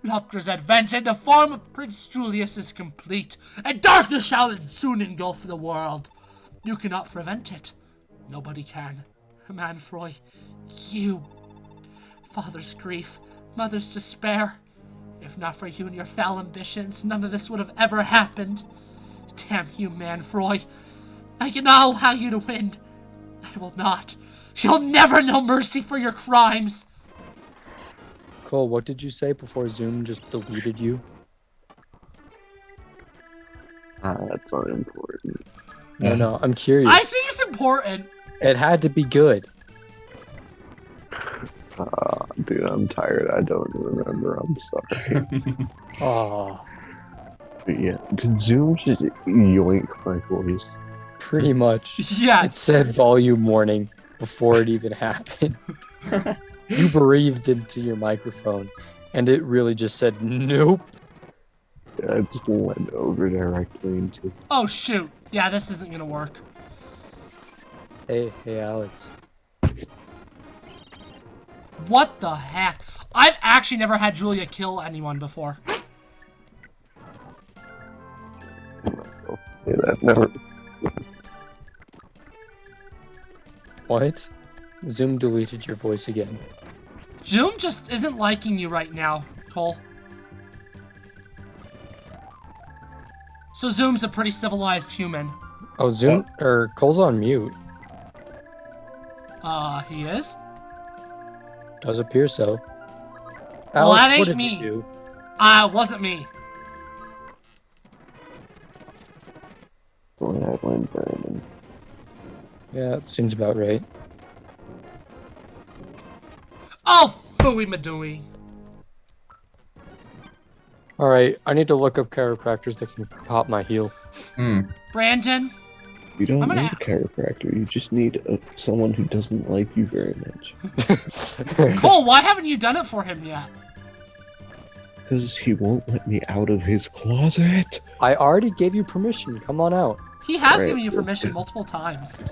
Lopter's advent in the form of Prince Julius is complete, and darkness shall soon engulf the world. You cannot prevent it. Nobody can. Manfroy, you. Father's grief, mother's despair. If not for you and your foul ambitions, none of this would have ever happened. Damn you, Manfroy. I cannot allow you to win. I will not. You'll never know mercy for your crimes. Cole, what did you say before Zoom just deleted you? That's unimportant. No, I'm curious. I think it's important. It had to be good. Dude, I'm tired. I don't remember. I'm sorry. Oh, But yeah, did Zoom just yoink my voice? pretty much. It Yes. said volume warning before it even happened. You breathed into your microphone, and it really just said, nope. I just went over directly into. Oh, shoot. Yeah, this isn't gonna work. Hey, Alex. What the heck? I've actually never had Julia kill anyone before. Yeah, that never. What? Zoom deleted your voice again. Zoom just isn't liking you right now, Cole. So Zoom's a pretty civilized human. Oh, Zoom, or Cole's on mute. He is? Does appear so. Well, Alex, that what ain't did me. you do? Wasn't me. When I went Brandon. Yeah, it seems about right. Oh, phooey madooey. Alright, I need to look up chiropractors that can pop my heel. Brandon, You don't I'm gonna need a chiropractor. You just need someone who doesn't like you very much. Cole, why haven't you done it for him yet? Because he won't let me out of his closet. I already gave you permission. Come on out. He has Right. given you permission multiple times.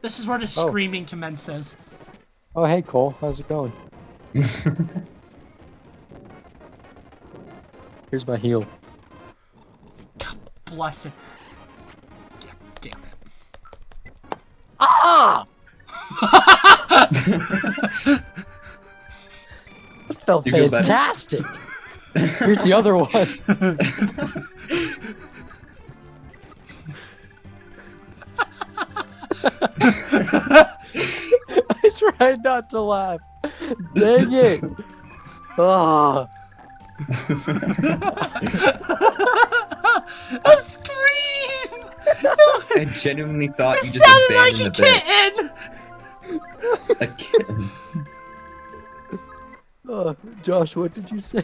This is where the Oh. screaming commences. Oh, hey, Cole. How's it going? Here's my heel. Bless it. Damn it. Ah! That felt You feel better? fantastic. Here's the other one. I tried not to laugh. Dang it. Ah. A scream! I genuinely thought It you just sounded like abandoned a the kitten! bit. A kitten. Oh, Josh, what did you say?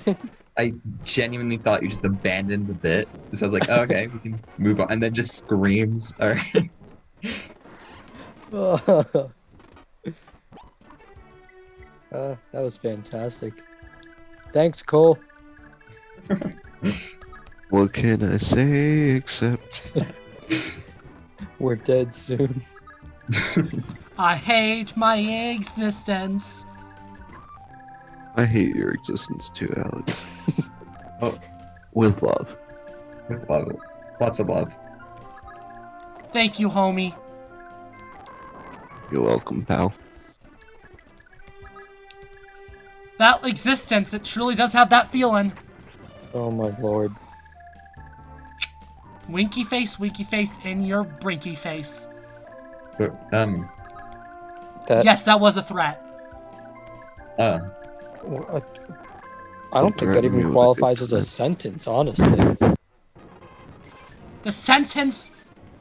I genuinely thought you just abandoned the bit. So I was like, oh, okay, we can move on. And then just screams. All right. That was fantastic. Thanks, Cole. What can I say except We're dead soon. I hate my existence. I hate your existence too, Alex. Oh. With love. Love it. Lots of love. Thank you, homie. You're welcome, pal. That existence, it truly does have that feeling. Oh my lord. Winky face in your brinky face. But, That, Yes, that was a threat. I don't think that even qualifies as a sentence, honestly. The sentence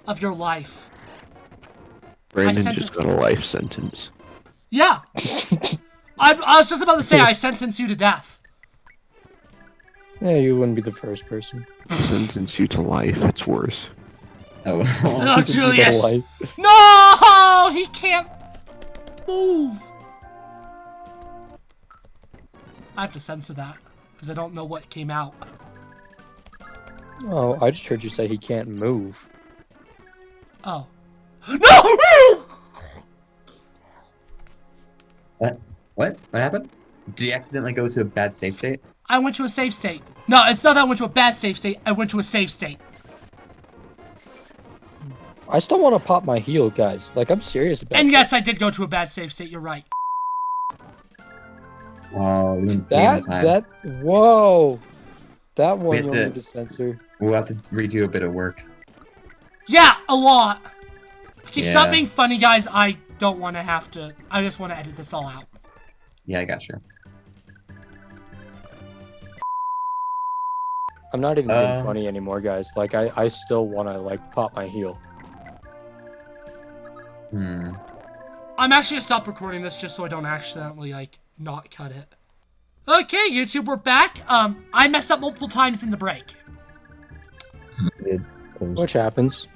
of your life. Brandon sent just it- got a life sentence. Yeah. I was just about to say I sentence you to death. Yeah, you wouldn't be the first person. Sentence you to life. It's worse. oh. Oh, Sentence you to Julius. life. No! He can't move. I have to censor that because I don't know what came out. Oh, I just heard you say he can't move. Oh. No! What? What happened? Did you accidentally go to a bad save state? I went to a save state. No, it's not that I went to a bad save state. I went to a save state. I still want to pop my heel, guys. Like, I'm serious about And this. yes, I did go to a bad save state. You're right. Oh, we didn't pay in time. Whoa. That We one had you'll to- need to censor. We'll have to redo a bit of work. Yeah, a lot. Okay, stop Yeah. being funny, guys. I don't want to have to. I just want to edit this all out. Yeah, I got you. I'm not even being funny anymore, guys. Like, I still want to, like, pop my heel. I'm actually gonna stop recording this just so I don't accidentally, like, not cut it. Okay, YouTube, we're back. I messed up multiple times in the break. Which happens.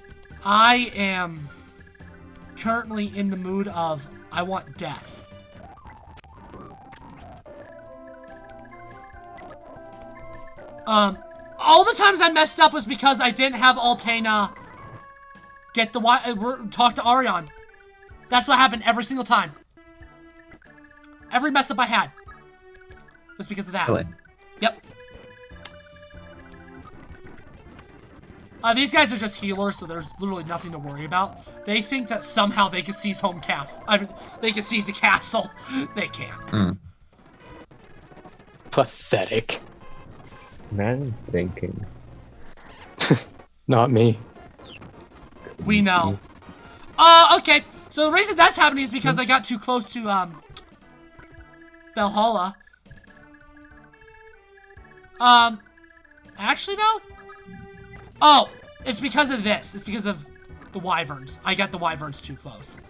I am currently in the mood of I want death. All the times I messed up was because I didn't have Altena get the talk to Arion. That's what happened every single time. Every mess up I had was because of that. Really? Yep. These guys are just healers, so there's literally nothing to worry about. They think that somehow they can seize home castle. I mean, they can seize the castle. They can't. Pathetic. Man thinking. Not me. We know. Okay. So the reason that's happening is because I got too close to, Valhalla. Actually, though? Oh, it's because of this. It's because of the wyverns. I got the wyverns too close.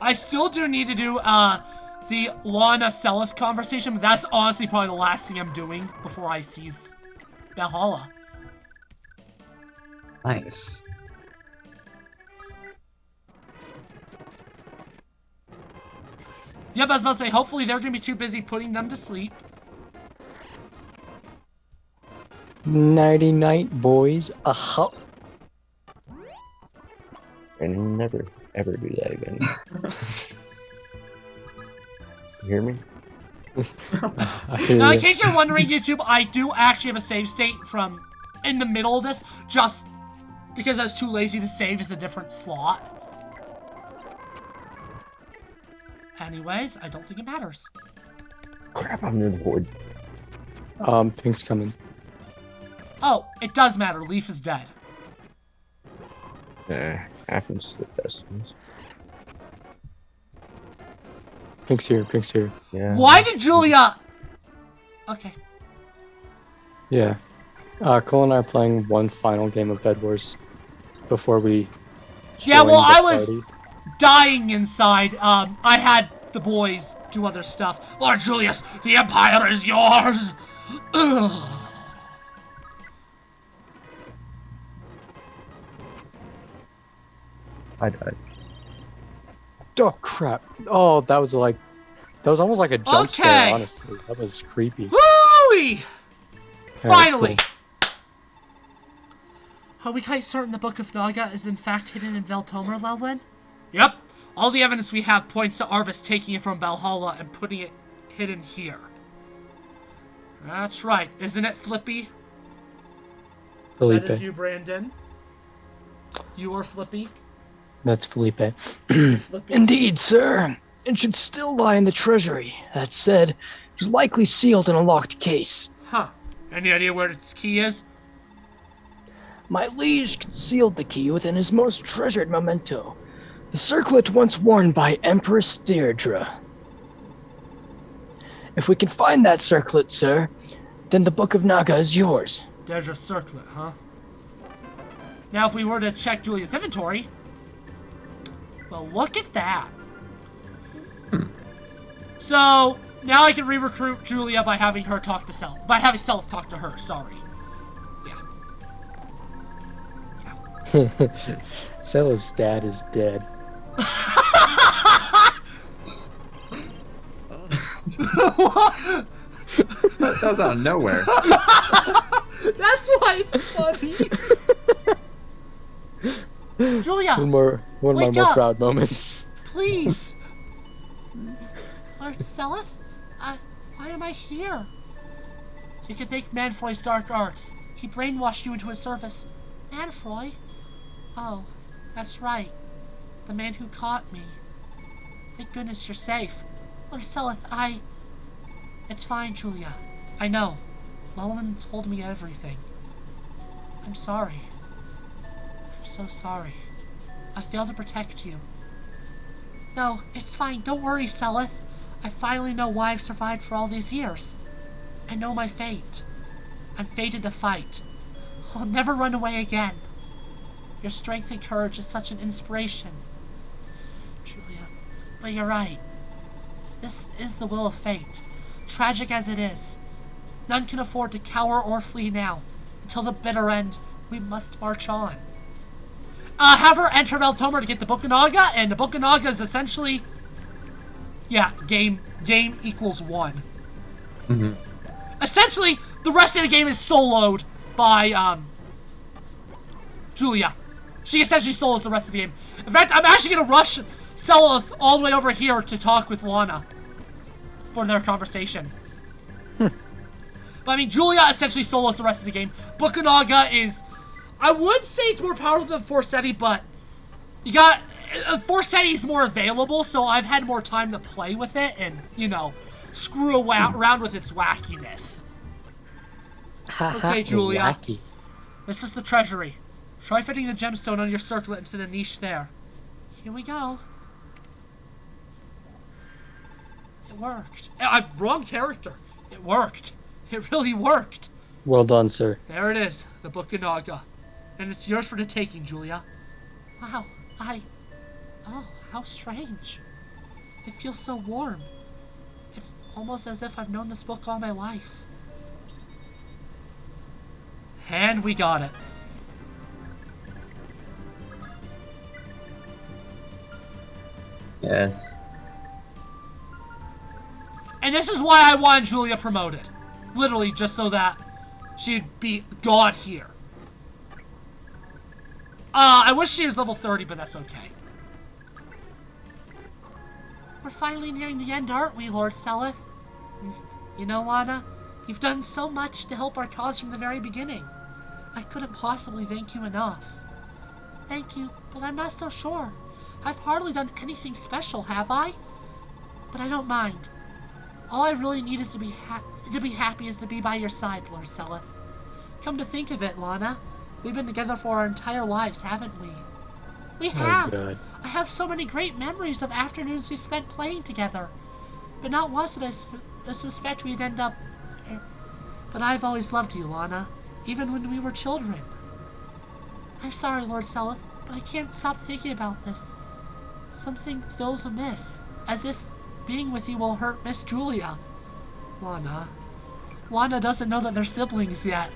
I still do need to do, the Lana Selith conversation, but that's honestly probably the last thing I'm doing before I seize Valhalla. Nice. Yep, I was about to say, hopefully they're gonna be too busy putting them to sleep. Nighty-night, boys. Aha. And never, ever do that again. You hear me? I hear Now, in you. case you're wondering, YouTube, I do actually have a save state from in the middle of this, just because I was too lazy to save as a different slot. Anyways, I don't think it matters. Crap, I'm in the void. Pink's coming. Oh, it does matter. Leaf is dead. Happens to the best of us. Pink's here, Pink's here. Yeah. Why did Julia... Okay. Yeah. Cole and I are playing one final game of Bed Wars before we Yeah, join well, the I was party. dying inside. I had the boys do other stuff. Lord Julius, the Empire is yours! Ugh. I died. Oh crap! Oh, that was almost like a jump Okay. scare. Honestly, that was creepy. Woo-wee! Alright, Finally! cool. Are we quite certain the Book of Naga is in fact hidden in Veltomer, Lelwyn? Yep. All the evidence we have points to Arvis taking it from Valhalla and putting it hidden here. That's right, isn't it, Flippy? Felipe. That is you, Brandon. You are Flippy. That's Felipe. Flippy. Indeed, sir. It should still lie in the treasury. That said, it is likely sealed in a locked case. Huh. Any idea where its key is? My liege concealed the key within his most treasured memento, the circlet once worn by Empress Deirdre. If we can find that circlet, sir, then the Book of Naga is yours. There's a circlet, huh? Now, if we were to check Julia's inventory... Well, look at that. So, now I can re-recruit Julia by having her talk to Self. By having Self talk to her, sorry. Yeah. Selif's dad is dead. That was out of nowhere. That's why it's funny. Julia, One of my Wake more up. proud moments. please. Lord Selith, why am I here? You can thank Manfroy's dark arts. He brainwashed you into his service. Manfroy? Oh, that's right. The man who caught me. Thank goodness you're safe. Lord Selith, It's fine, Julia. I know. Lullen told me everything. I'm sorry. I'm so sorry. I failed to protect you. No, it's fine. Don't worry, Selith. I finally know why I've survived for all these years. I know my fate. I'm fated to fight. I'll never run away again. Your strength and courage is such an inspiration. Julia, but you're right. This is the will of fate. Tragic as it is. None can afford to cower or flee now. Until the bitter end, we must march on. Have her enter Veltomer to get the Book of Naga, and the Book of Naga is essentially... Yeah, game equals 1. Mm-hmm. Essentially, the rest of the game is soloed by, Julia. She essentially solos the rest of the game. In fact, I'm actually gonna rush Selith all the way over here to talk with Lana for their conversation. But I mean, Julia essentially solos the rest of the game. Book of Naga is... I would say it's more powerful than Forseti, but you got... Forseti is more available, so I've had more time to play with it and, you know, screw around with its wackiness. Okay, Julia. Wacky. This is the treasury. Try fitting the gemstone on your circlet into the niche there. Here we go. It worked. Wrong character. It worked. It really worked. Well done, sir. There it is, the Book of Naga. And it's yours for the taking, Julia. Wow, Oh, how strange. It feels so warm. It's almost as if I've known this book all my life. And we got it. Yes. And this is why I wanted Julia promoted. Literally, just so that she'd be God here. I wish she was level 30, but that's okay. We're finally nearing the end, aren't we, Lord Selith? You know, Lana, you've done so much to help our cause from the very beginning. I couldn't possibly thank you enough. Thank you, but I'm not so sure. I've hardly done anything special, have I? But I don't mind. All I really need is to be happy is to be by your side, Lord Selith. Come to think of it, Lana, we've been together for our entire lives, haven't we? We have. God. I have so many great memories of afternoons we spent playing together. But not once did I suspect we'd end up... But I've always loved you, Lana, even when we were children. I'm sorry, Lord Selith, but I can't stop thinking about this. Something feels amiss, as if being with you will hurt Miss Julia. Lana doesn't know that they're siblings yet.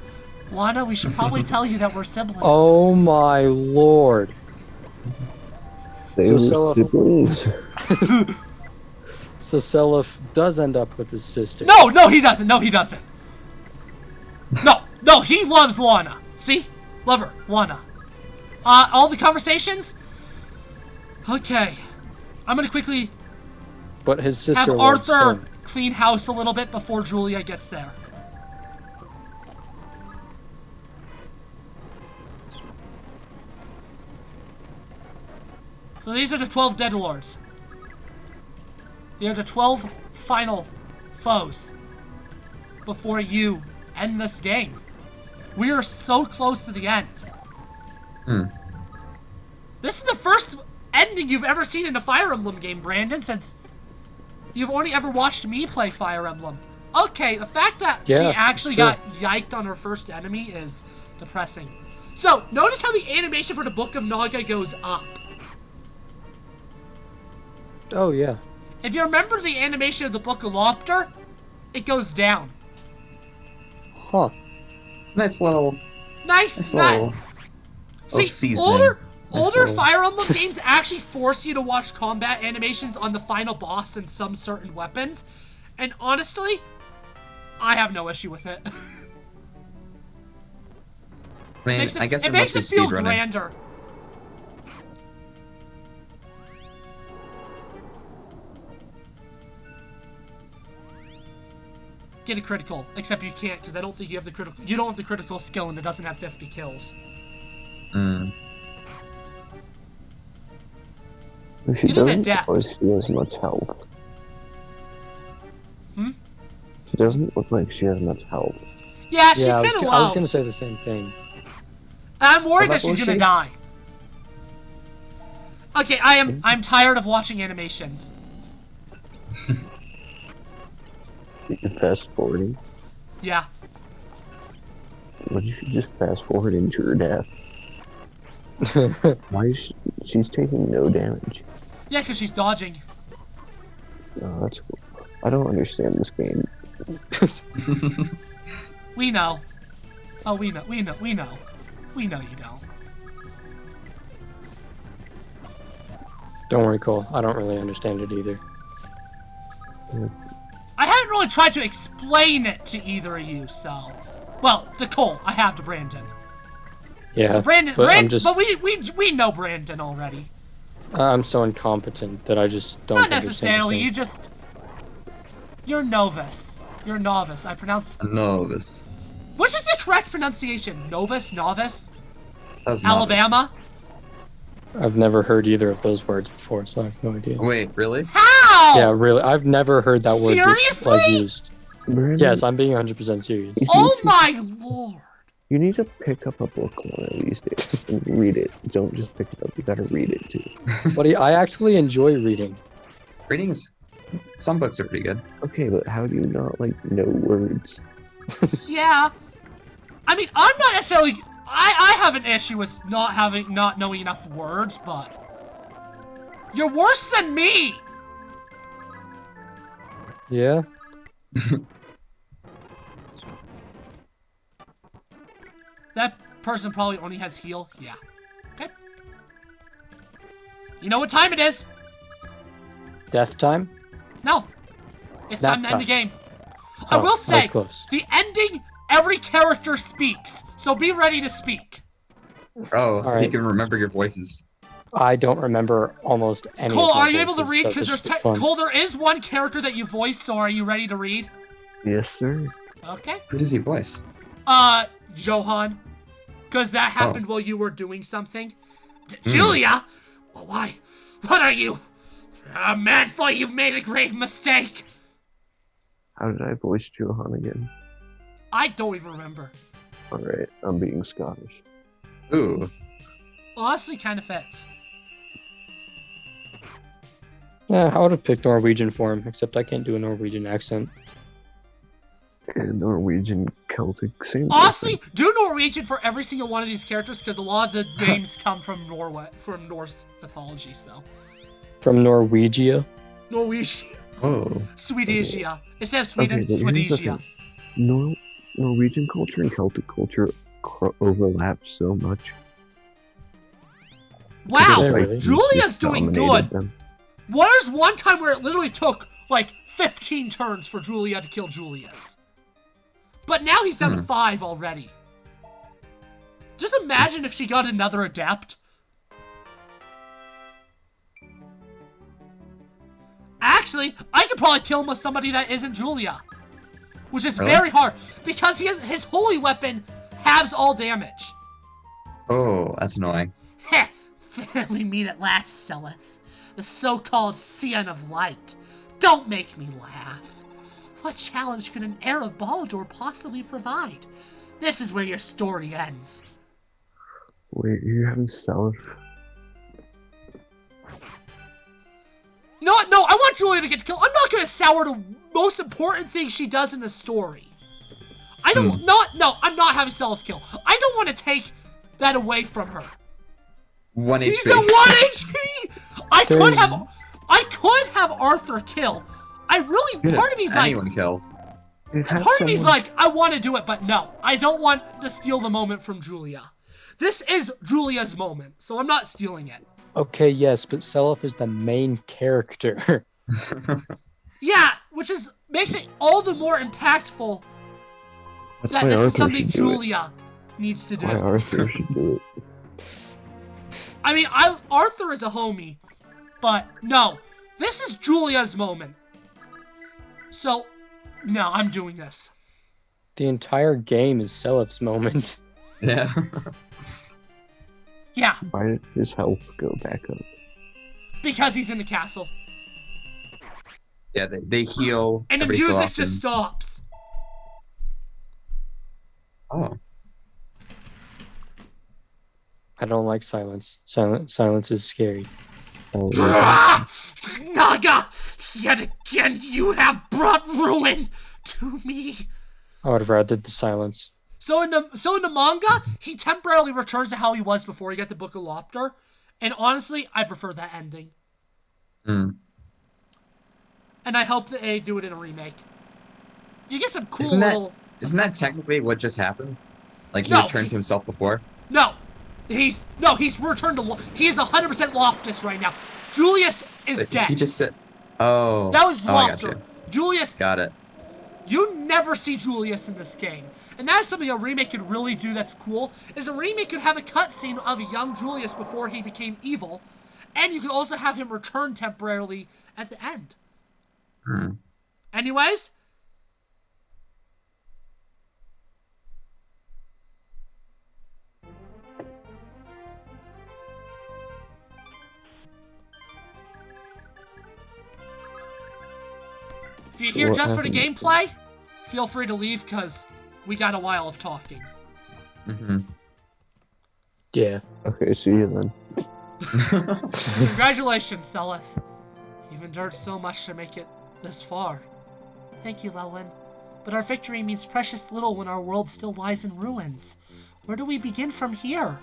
Lana, we should probably tell you that we're siblings. Oh my lord. They So were siblings. So Selif does end up with his sister. No, he doesn't. No, he loves Lana. See? Love her. Lana. All the conversations? Okay. I'm gonna quickly But his sister have loves Arthur him. clean house a little bit before Julia gets there. So these are the 12 Dead Lords. They are the 12 final foes before you end this game. We are so close to the end. This is the first ending you've ever seen in a Fire Emblem game, Brandon, since you've only ever watched me play Fire Emblem. Okay, the fact that she actually got yiked on her first enemy is depressing. So, notice how the animation for the Book of Naga goes up. Oh yeah. If you remember the animation of the Book of Lopter, it goes down. Huh. Nice little. Nice. See, older Fire Emblem games actually force you to watch combat animations on the final boss and some certain weapons. And honestly, I have no issue with it. I mean, I guess it makes it feel grander. Get a critical, except you can't because I don't think you have the critical. You don't have the critical skill, and it doesn't have 50 kills. She Get an doesn't, adept. or she has much health. She doesn't look like she has much health. Yeah, she's kind of low. I was gonna say the same thing. I'm worried that she's gonna die. Okay, I'm tired of watching animations. You're fast forwarding. Yeah. What if you just fast forward into her death? Why is she's taking no damage? Yeah, because she's dodging. No, that's cool. I don't understand this game. We know. Oh, we know you don't. Don't worry, Cole. I don't really understand it either. I haven't really tried to explain it to either of you, so... Well, to Cole, I have to Brandon. Yeah, so Brandon, but but we know Brandon already. I'm so incompetent that I just don't. Not necessarily. You're novice. You're novice. I pronounced novice. Which is the correct pronunciation? Novice, novice. Alabama. I've never heard either of those words before, so I have no idea. Wait, really? How? Yeah, really. I've never heard that word Seriously? used. Yes, I'm being 100% serious. Oh my lord! You need to pick up a book one of these days and read it. Don't just pick it up. You gotta read it too. Buddy, I actually enjoy reading. Reading is... Some books are pretty good. Okay, but how do you not, like, know words? Yeah. I mean, I'm not necessarily... I have an issue with not knowing enough words, but... You're worse than me! Yeah? That person probably only has heal. Yeah. Okay. You know what time it is? Death time? No. It's Nap time to end the time. game. I will was say, close. the ending, every character speaks. So be ready to speak. Oh, All right. you can remember your voices. I don't remember almost any Cole, of my are you able to voices, read? so Because this there's should be fun. Cole, there is one character that you voiced, so are you ready to read? Yes, sir. Okay. Who does he voice? Johan. Because that happened while you were doing something. Julia? Well, why? What are you? A man thought you've made a grave mistake. How did I voice Johan again? I don't even remember. Alright, I'm being Scottish. Ooh. Honestly, kind of fits. Yeah, I would have picked Norwegian for him, except I can't do a Norwegian accent. And Norwegian, Celtic, same. Honestly, do Norwegian for every single one of these characters because a lot of the names come from Norse mythology. So. From Norwegia? Norwegian. Oh. Swedesia. Instead of Sweden, Okay, but here's the Swedesia. thing. Norwegian culture and Celtic culture overlap so much. Wow, They really? Julia's doing Dominated good. them. There's one time where it literally took like 15 turns for Julia to kill Julius. But now he's down to 5 already. Just imagine if she got another adept. Actually, I could probably kill him with somebody that isn't Julia. Which is very hard, because his holy weapon halves all damage. Oh, that's annoying. Heh, we meet at last, Selith. The so-called Scion of Light. Don't make me laugh. What challenge could an heir of Baldur possibly provide? This is where your story ends. Wait, you haven't self? No, I want Julia to get killed. I'm not going to sour the most important thing she does in the story. I don't, I'm not having Selith kill. I don't want to take that away from her. 1 HP. He's at 1 HP! I could have Arthur kill. Part of me's like, Anyone kill. part of me's like, I want to do it, but no. I don't want to steal the moment from Julia. This is Julia's moment, so I'm not stealing it. Okay, yes, but Seliph is the main character. Yeah, which makes it all the more impactful That's that why this is Arthur something should do it. Julia needs to do. Why Arthur should do it. I mean, Arthur is a homie, but no, this is Julia's moment. So, no, I'm doing this. The entire game is Selip's moment. Yeah. Yeah, Why did his health go back up? because he's in the castle. Yeah, they heal. And the every so music often. just stops. Oh. I don't like silence. Silence is scary. Oh, Ah! Naga! Yet again, you have brought ruin to me. I would have rather the silence. So in the manga, he temporarily returns to how he was before he got the Book of Lopter, and honestly, I prefer that ending. Hmm. And I hope that they do it in a remake. You get some cool Isn't that- little. Isn't that technically what just happened? Like he No. returned to himself before? No, he's returned to. He is 100% Loftus right now. Julius is Like, dead. He just said. Oh. That was Oh, I Lofter. gotcha. Julius. Got it. You never see Julius in this game. And that's something a remake could really do that's cool, is a remake could have a cutscene of a young Julius before he became evil, and you could also have him return temporarily at the end. Hmm. Anyways, if you're here What just for the happened? gameplay, feel free to leave because we got a while of talking. Mm-hmm. Yeah. Okay, see you then. Congratulations, Selith. You've endured so much to make it this far. Thank you, Lelin. But our victory means precious little when our world still lies in ruins. Where do we begin from here?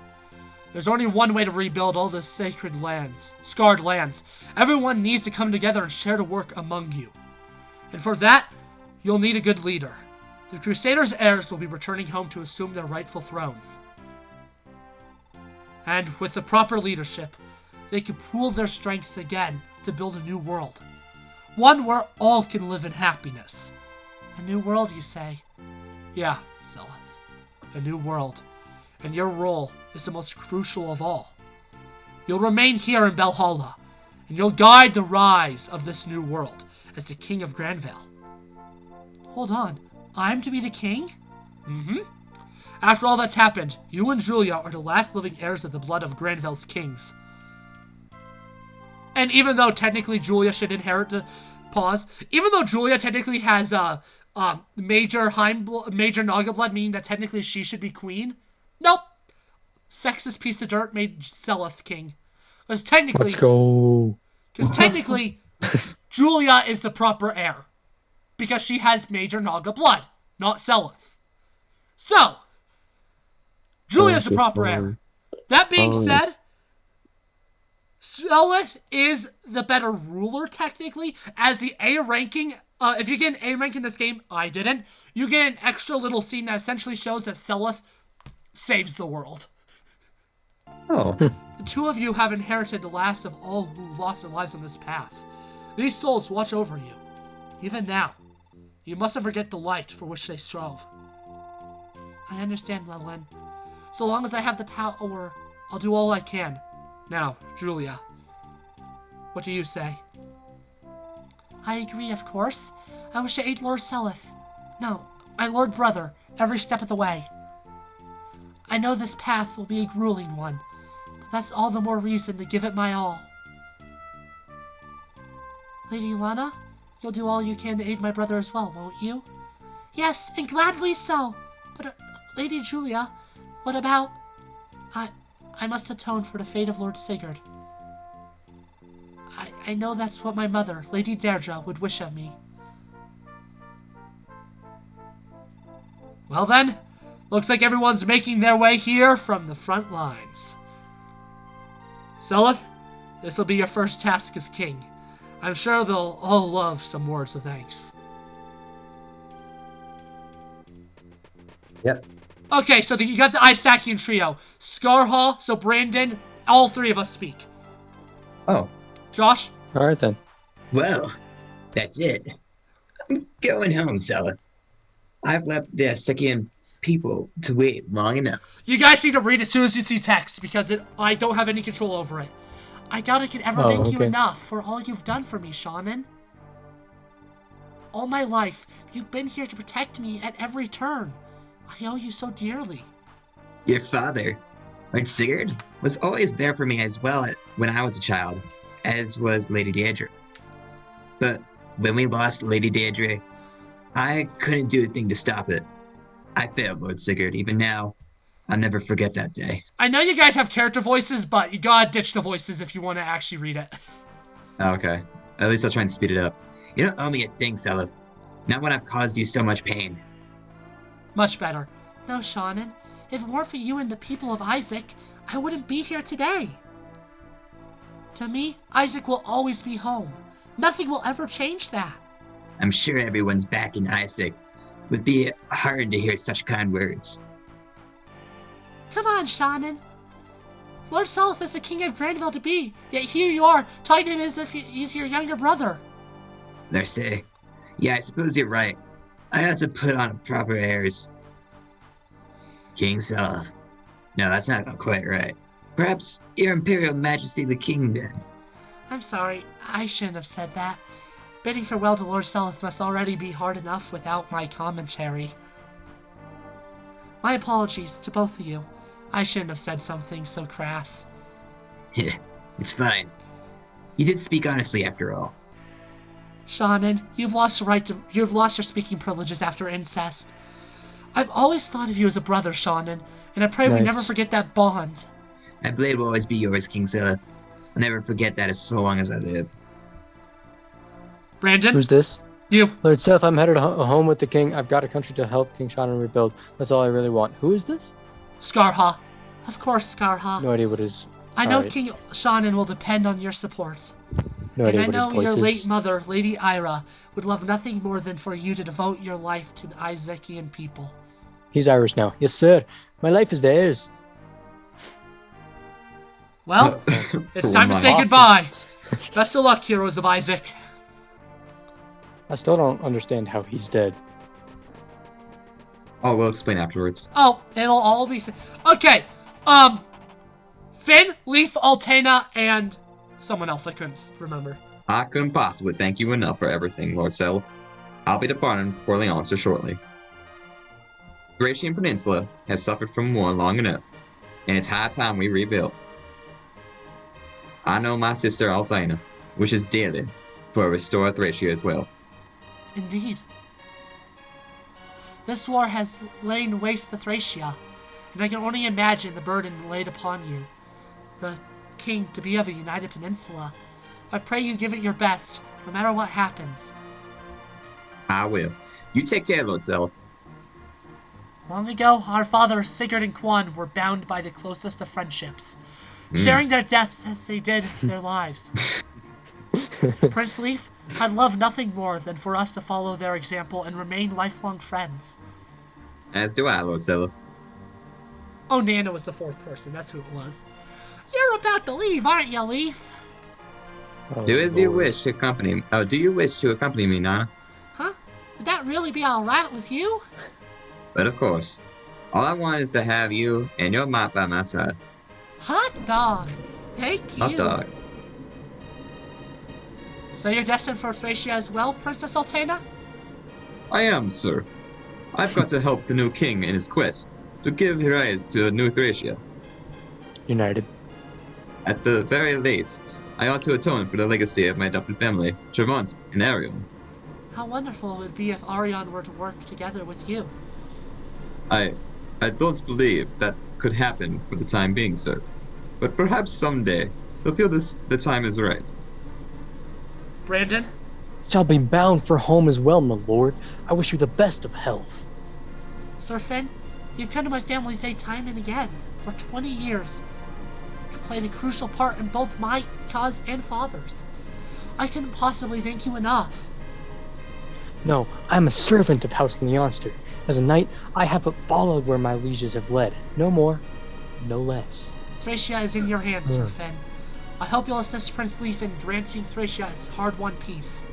There's only one way to rebuild all the sacred lands, scarred lands. Everyone needs to come together and share the work among you. And for that, you'll need a good leader. The Crusaders' heirs will be returning home to assume their rightful thrones. And with the proper leadership, they can pool their strength again to build a new world. One where all can live in happiness. A new world, you say? Yeah, Selith. A new world. And your role is the most crucial of all. You'll remain here in Belhalla, and you'll guide the rise of this new world as the King of Granvale. Hold on, I'm to be the king? Mm-hmm. After all that's happened, you and Julia are the last living heirs of the blood of Granvale's kings. And even though technically Julia should inherit the... Pause. Even though Julia technically has major Naga blood, meaning that technically she should be queen. Nope. Sexist piece of dirt made Selith king. Because technically... Let's go. Because technically, Julia is the proper heir. Because she has major Naga blood, not Selith. So, Julia's the proper heir. That being said, Selith is the better ruler, technically. As the A ranking, if you get an A rank in this game, I didn't, you get an extra little scene that essentially shows that Selith saves the world. Oh. The two of you have inherited the last of all who lost their lives on this path. These souls watch over you. Even now, you mustn't forget the light for which they strove. I understand, Lelin. So long as I have the power, I'll do all I can. Now, Julia, what do you say? I agree, of course. I wish to aid Lord Selith. No, my Lord Brother, every step of the way. I know this path will be a grueling one, but that's all the more reason to give it my all. Lady Lana, you'll do all you can to aid my brother as well, won't you? Yes, and gladly so. But, Lady Julia, what about... I must atone for the fate of Lord Sigurd. I know that's what my mother, Lady Deirdre, would wish of me. Well then, looks like everyone's making their way here from the front lines. Selith, this will be your first task as king. I'm sure they'll all love some words of thanks. Yep. Okay, so you got the Isaackian trio. Scarhaw, so Brandon, all three of us speak. Oh, Josh? All right then. Well, that's it. I'm going home, Sella. I've left the Sekian people to wait long enough. You guys need to read as soon as you see text because I don't have any control over it. I doubt I could ever thank you enough for all you've done for me, Shannon. All my life, you've been here to protect me at every turn. I owe you so dearly. Your father, Lord Sigurd, was always there for me as well when I was a child, as was Lady Deirdre. But when we lost Lady Deirdre, I couldn't do a thing to stop it. I failed, Lord Sigurd. Even now, I'll never forget that day. I know you guys have character voices, but you gotta ditch the voices if you want to actually read it. okay. At least I'll try and speed it up. You don't owe me a thing, Sella. Not when I've caused you so much pain. Much better. No, Shannon. If it weren't for you and the people of Isaac, I wouldn't be here today. To me, Isaac will always be home. Nothing will ever change that. I'm sure everyone's back in Isaac. Would be hard to hear such kind words. Come on, Shannon. Lord Selith is the king of Grandville to be, yet here you are, talking to him as if he's your younger brother. Larce, yeah, I suppose you're right. I had to put on proper airs. King Selith. No, that's not quite right. Perhaps your Imperial Majesty the King, then. I'm sorry, I shouldn't have said that. Bidding farewell to Lord Selith must already be hard enough without my commentary. My apologies to both of you. I shouldn't have said something so crass. It's fine. You did speak honestly after all. Shannon, you've lost your speaking privileges after incest. I've always thought of you as a brother, Shannon, and I pray we never forget that bond. That blade will always be yours, King Selith. I'll never forget that as so long as I live. Brandon? Who's this? You. Lord Seth, I'm headed home with the king. I've got a country to help King Shannon rebuild. That's all I really want. Who is this? Scarha. Of course, Scarha. No idea what his... I know King Shannon will depend on your support. No idea and what I his know voice your is. late mother, Lady Ira, would love nothing more than for you to devote your life to the Isaacian people. He's Irish now. Yes, sir. My life is theirs. Well, it's time to say goodbye. Best of luck, heroes of Isaac. I still don't understand how he's dead. Oh, we'll explain afterwards. Oh, it'll all be... Okay, Finn, Leaf, Altena, and someone else I couldn't remember. I couldn't possibly thank you enough for everything, Lord Sel. I'll be departing for Leonster shortly. The Thracian Peninsula has suffered from war long enough, and it's high time we rebuild. I know my sister Altena wishes dearly for a restored Thracia as well. Indeed. This war has lain waste to Thracia, and I can only imagine the burden laid upon you, the king to be of a united peninsula. I pray you give it your best, no matter what happens. I will. You take care, Lord Sel. Long ago, our fathers Sigurd and Quan were bound by the closest of friendships, sharing their deaths as they did their lives. Prince Leaf, I'd love nothing more than for us to follow their example and remain lifelong friends. As do I, Lord Sel. Oh, Nana was the fourth person. That's who it was. You're about to leave, aren't you, Leaf? Oh, Do you Lord. wish to accompany me, Nana? Huh? Would that really be alright with you? But of course. All I want is to have you and your mop by my side. Hot dog. Thank you. Hot dog. So you're destined for Thracia as well, Princess Altena? I am, sir. I've got to help the new king in his quest to give rise to a new Thracia. United. At the very least, I ought to atone for the legacy of my adopted family, Trevant and Arion. How wonderful it would be if Arion were to work together with you. I don't believe that could happen for the time being, sir. But perhaps someday he'll feel the time is right. Brandon? Shall be bound for home as well, my lord. I wish you the best of health. Sir Finn, you've come to my family's aid time and again, for 20 years. You played a crucial part in both my cause and father's. I couldn't possibly thank you enough. No, I'm a servant of House Leonster, As a knight, I have followed where my lieges have led. No more, no less. Thracia is in your hands, Sir Finn. I hope you'll assist Prince Leaf in granting Thracia its hard-won peace.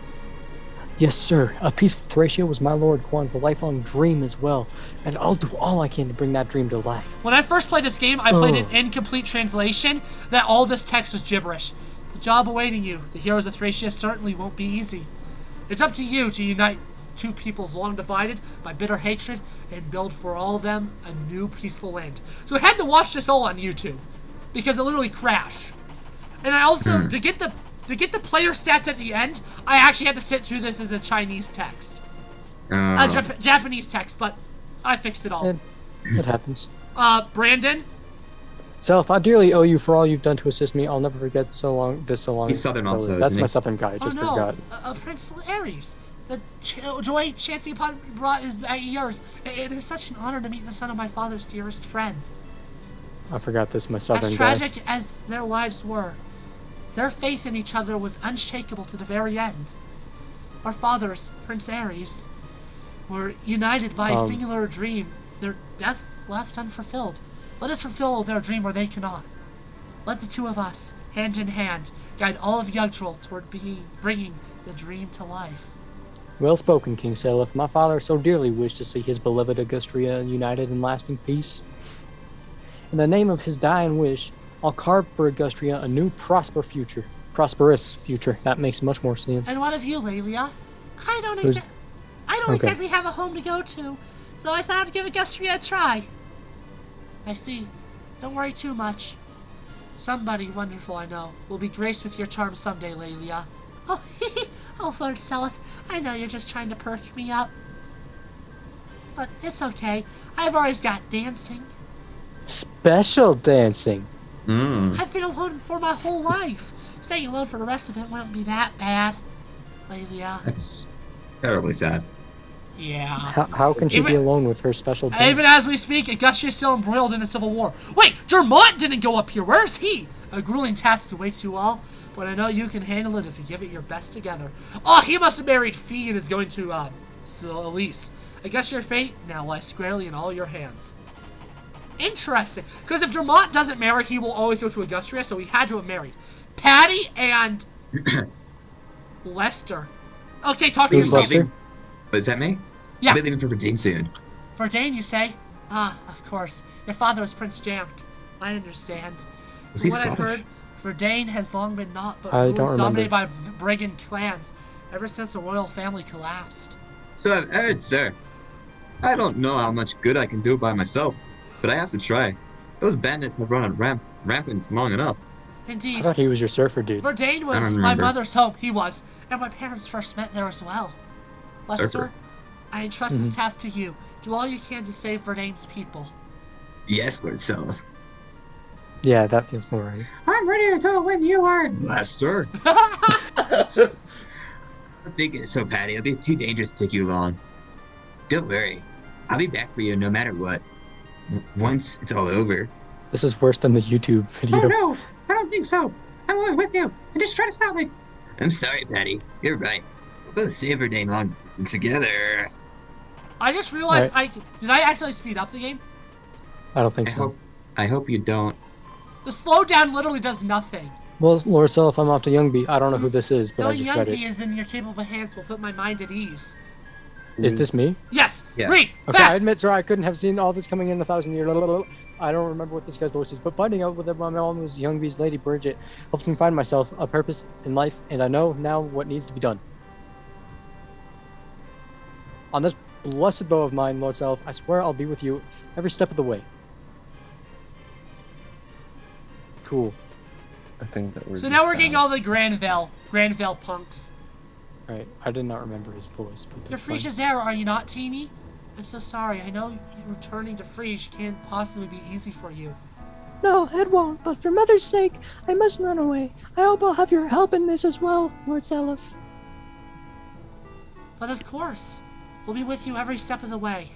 Yes, sir. A peace with Thracia was my Lord Quan's lifelong dream as well, and I'll do all I can to bring that dream to life. When I first played this game, I played an incomplete translation that all this text was gibberish. The job awaiting you, the heroes of Thracia, certainly won't be easy. It's up to you to unite two peoples long divided by bitter hatred and build for all of them a new peaceful land. So I had to watch this all on YouTube because it literally crashed. And I also, to get the player stats at the end, I actually had to sit through this as a Chinese text. Japanese text, but I fixed it all. It happens. Brandon? Self, I dearly owe you for all you've done to assist me. I'll never forget this so long. He's Southern also, That's isn't he? my Southern guy, I just forgot. Prince Ares. The joy chancing upon brought is yours. It is such an honor to meet the son of my father's dearest friend. I forgot this, my Southern As guy. tragic as their lives were, their faith in each other was unshakable to the very end. Our fathers, Prince Ares, were united by a singular dream. Their deaths left unfulfilled. Let us fulfill their dream where they cannot. Let the two of us, hand in hand, guide all of Yggdrasil toward bringing the dream to life. Well spoken, King Seliph. My father so dearly wished to see his beloved Augustria united in lasting peace. In the name of his dying wish, I'll carve for Augustria a new prosperous future. That makes much more sense. And what of you, Lelia? I don't exactly have a home to go to, so I thought I'd give Augustria a try. I see. Don't worry too much. Somebody wonderful I know will be graced with your charms someday, Lelia. Oh, oh, Lord Selith, I know you're just trying to perk me up. But it's okay. I've always got dancing. Special dancing. I've been alone for my whole life. Staying alone for the rest of it wouldn't be that bad, Lelia. That's terribly sad. Yeah. How can she be alone with her special dance? Even as we speak, Augustia is still embroiled in a civil war. Wait, Dermont didn't go up here. Where's he? A grueling task to wait you all, but I know you can handle it if you give it your best together. Oh, he must have married Fee and is going to, Elise. I guess your fate now lies squarely in all your hands. Interesting. Because if Dermont doesn't marry, he will always go to Augustria, so he had to have married. Patty and Lester. Okay, talk to yourself. Is that me? Yeah. I'll be leaving for Verdane soon. Verdane, you say? Ah, of course. Your father was Prince Jamk. I understand. Was he From what I've Scottish? heard, Verdane has long been naught but I rules don't dominated by remember. brigand clans ever since the royal family collapsed. So I've heard, sir. I don't know how much good I can do by myself, but I have to try. Those bandits have run on rampant long enough. I Indeed. thought he was your surfer dude. Verdane I was don't my remember. mother's home. He was. And my parents first met there as well. Lester, Surfer. I entrust this task to you. Do all you can to save Verdane's people. Yes, Lord Seliph. Yeah, that feels more right. I'm ready to go when you are. Lester. I'm thinking so, Patty. It'll be too dangerous to take you along. Don't worry. I'll be back for you no matter what. Once it's all over. This is worse than the YouTube video. Oh no, I don't think so. I'm going with you. And just try to stop me. I'm sorry, Patty. You're right. We'll both save Verdane long together. I just realized Right. did I actually speed up the game? I don't think so. I hope you don't. The slowdown literally does nothing. Well, Lord Self, I'm off to Youngby. I don't know who this is, but I Knowing just read Youngby it. is in your capable hands will put my mind at ease. Is this me? Yes! Yeah. Read! Okay, I Fast! admit, sir, I couldn't have seen all this coming in 1,000 years. I don't remember what this guy's voice is, but finding out whether my mom was Youngby's Lady Bridget helps me find myself a purpose in life, and I know now what needs to be done. On this blessed bow of mine, Lord Self, I swear I'll be with you every step of the way. Cool. I think that So now we're getting all the Granville punks. Right, I did not remember his voice. But You're that's fine. Friege's heir, are you not, Teeny? I'm so sorry. I know returning to Friege can't possibly be easy for you. No, it won't, but for Mother's sake, I must run away. I hope I'll have your help in this as well, Lord Seliph. But of course, we'll be with you every step of the way.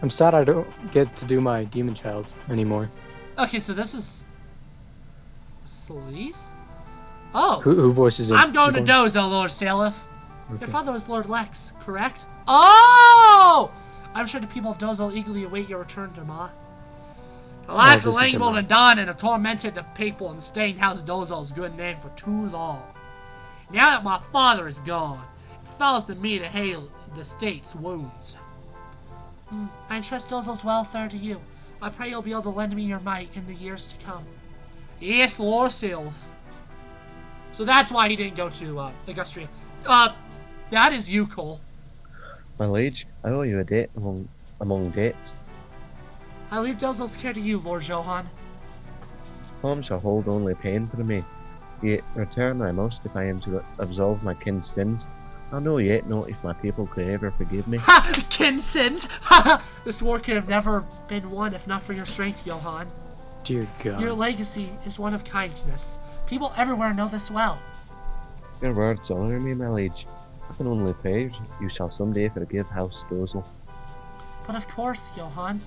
I'm sad I don't get to do my Demon Child anymore. Okay, so this is Celise? Oh, Who voices it? I'm going to Who Dozo, Lord Salif. Okay. Your father was Lord Lex, correct? Oh! I'm sure the people of Dozo eagerly await your return, Derma. The lack of this is labeled Derma. and done and have tormented the people in stained House Dozo's good name for too long. Now that my father is gone, it falls to me to heal the state's wounds. I entrust Dozo's welfare to you. I pray you'll be able to lend me your might in the years to come. Yes, Lord Sylph. So that's why he didn't go to Augustria. That is you, Cole. My liege, I owe you a debt among debts. I leave Dozo's care to you, Lord Johan. Home shall hold only pain for me. Yet return I must if I am to absolve my kin's sins. I know yet not if my people could ever forgive me. Ha! Kin sins! Ha! This war could have never been won if not for your strength, Johan. Dear God. Your legacy is one of kindness. People everywhere know this well. Your words honour me, my liege. I can only pray you shall someday forgive House Dozel. But of course, Johan.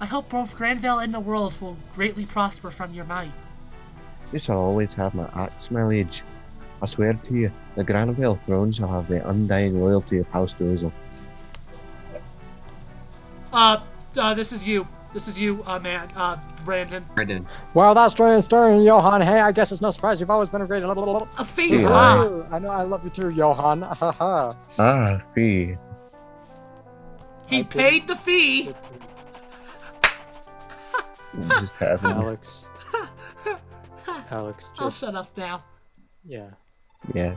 I hope both Granville and the world will greatly prosper from your might. You shall always have my axe, my liege. I swear to you, the Granville throne shall have the undying loyalty of House Dozel. This is you. This is you, Brandon. Brendan. Wow, that's stern, Johan. Hey, I guess it's no surprise you've always been a great. A fee! Yeah. Ah. I know, I love you too, Johan. Haha. Ah, fee. He paid the fee! Just having Alex. Alex, I'll just shut up now. yeah. yeah.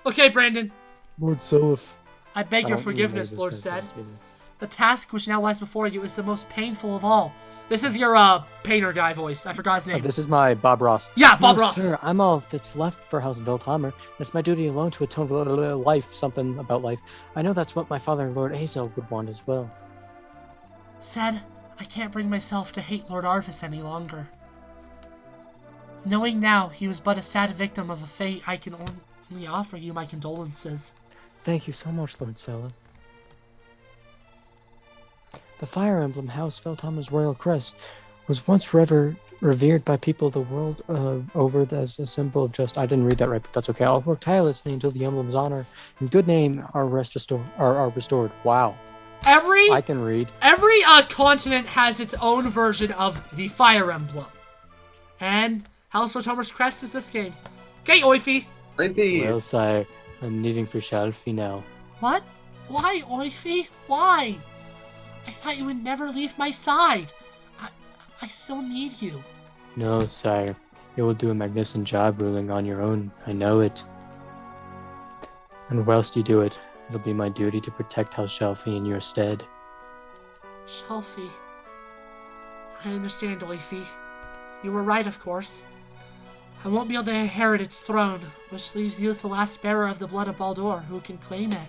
Okay, Brandon. Lord Seliph. I beg I your don't forgiveness, remember Lord this said. reference either. The task which now lies before you is the most painful of all. This is your, painter guy voice. I forgot his name. This is my Bob Ross. Yeah, Bob No, Ross. Sir, I'm all that's left for House Velthammer, and it's my duty alone to atone for life, something about life. I know that's what my father, Lord Azel, would want as well. Said, I can't bring myself to hate Lord Arvis any longer. Knowing now he was but a sad victim of a fate, I can only offer you my condolences. Thank you so much, Lord Sela. The Fire Emblem House Velthammer's royal crest was once revered by people the world over as a symbol of just. I didn't read that right, but that's okay. I'll work tirelessly until the emblem's honor and good name are restored. Wow. I can read. Every continent has its own version of the Fire Emblem. And House Velthammer's crest is this game's. Okay, Oify. Well, sire, I'm leaving for Shalfie now. What? Why, Oify? Why? I thought you would never leave my side. I still need you. No, sire. You will do a magnificent job ruling on your own. I know it. And whilst you do it, it'll be my duty to protect House Shalfie in your stead. Shelfie. I understand, Oify. You were right, of course. I won't be able to inherit its throne, which leaves you as the last bearer of the blood of Baldur who can claim it.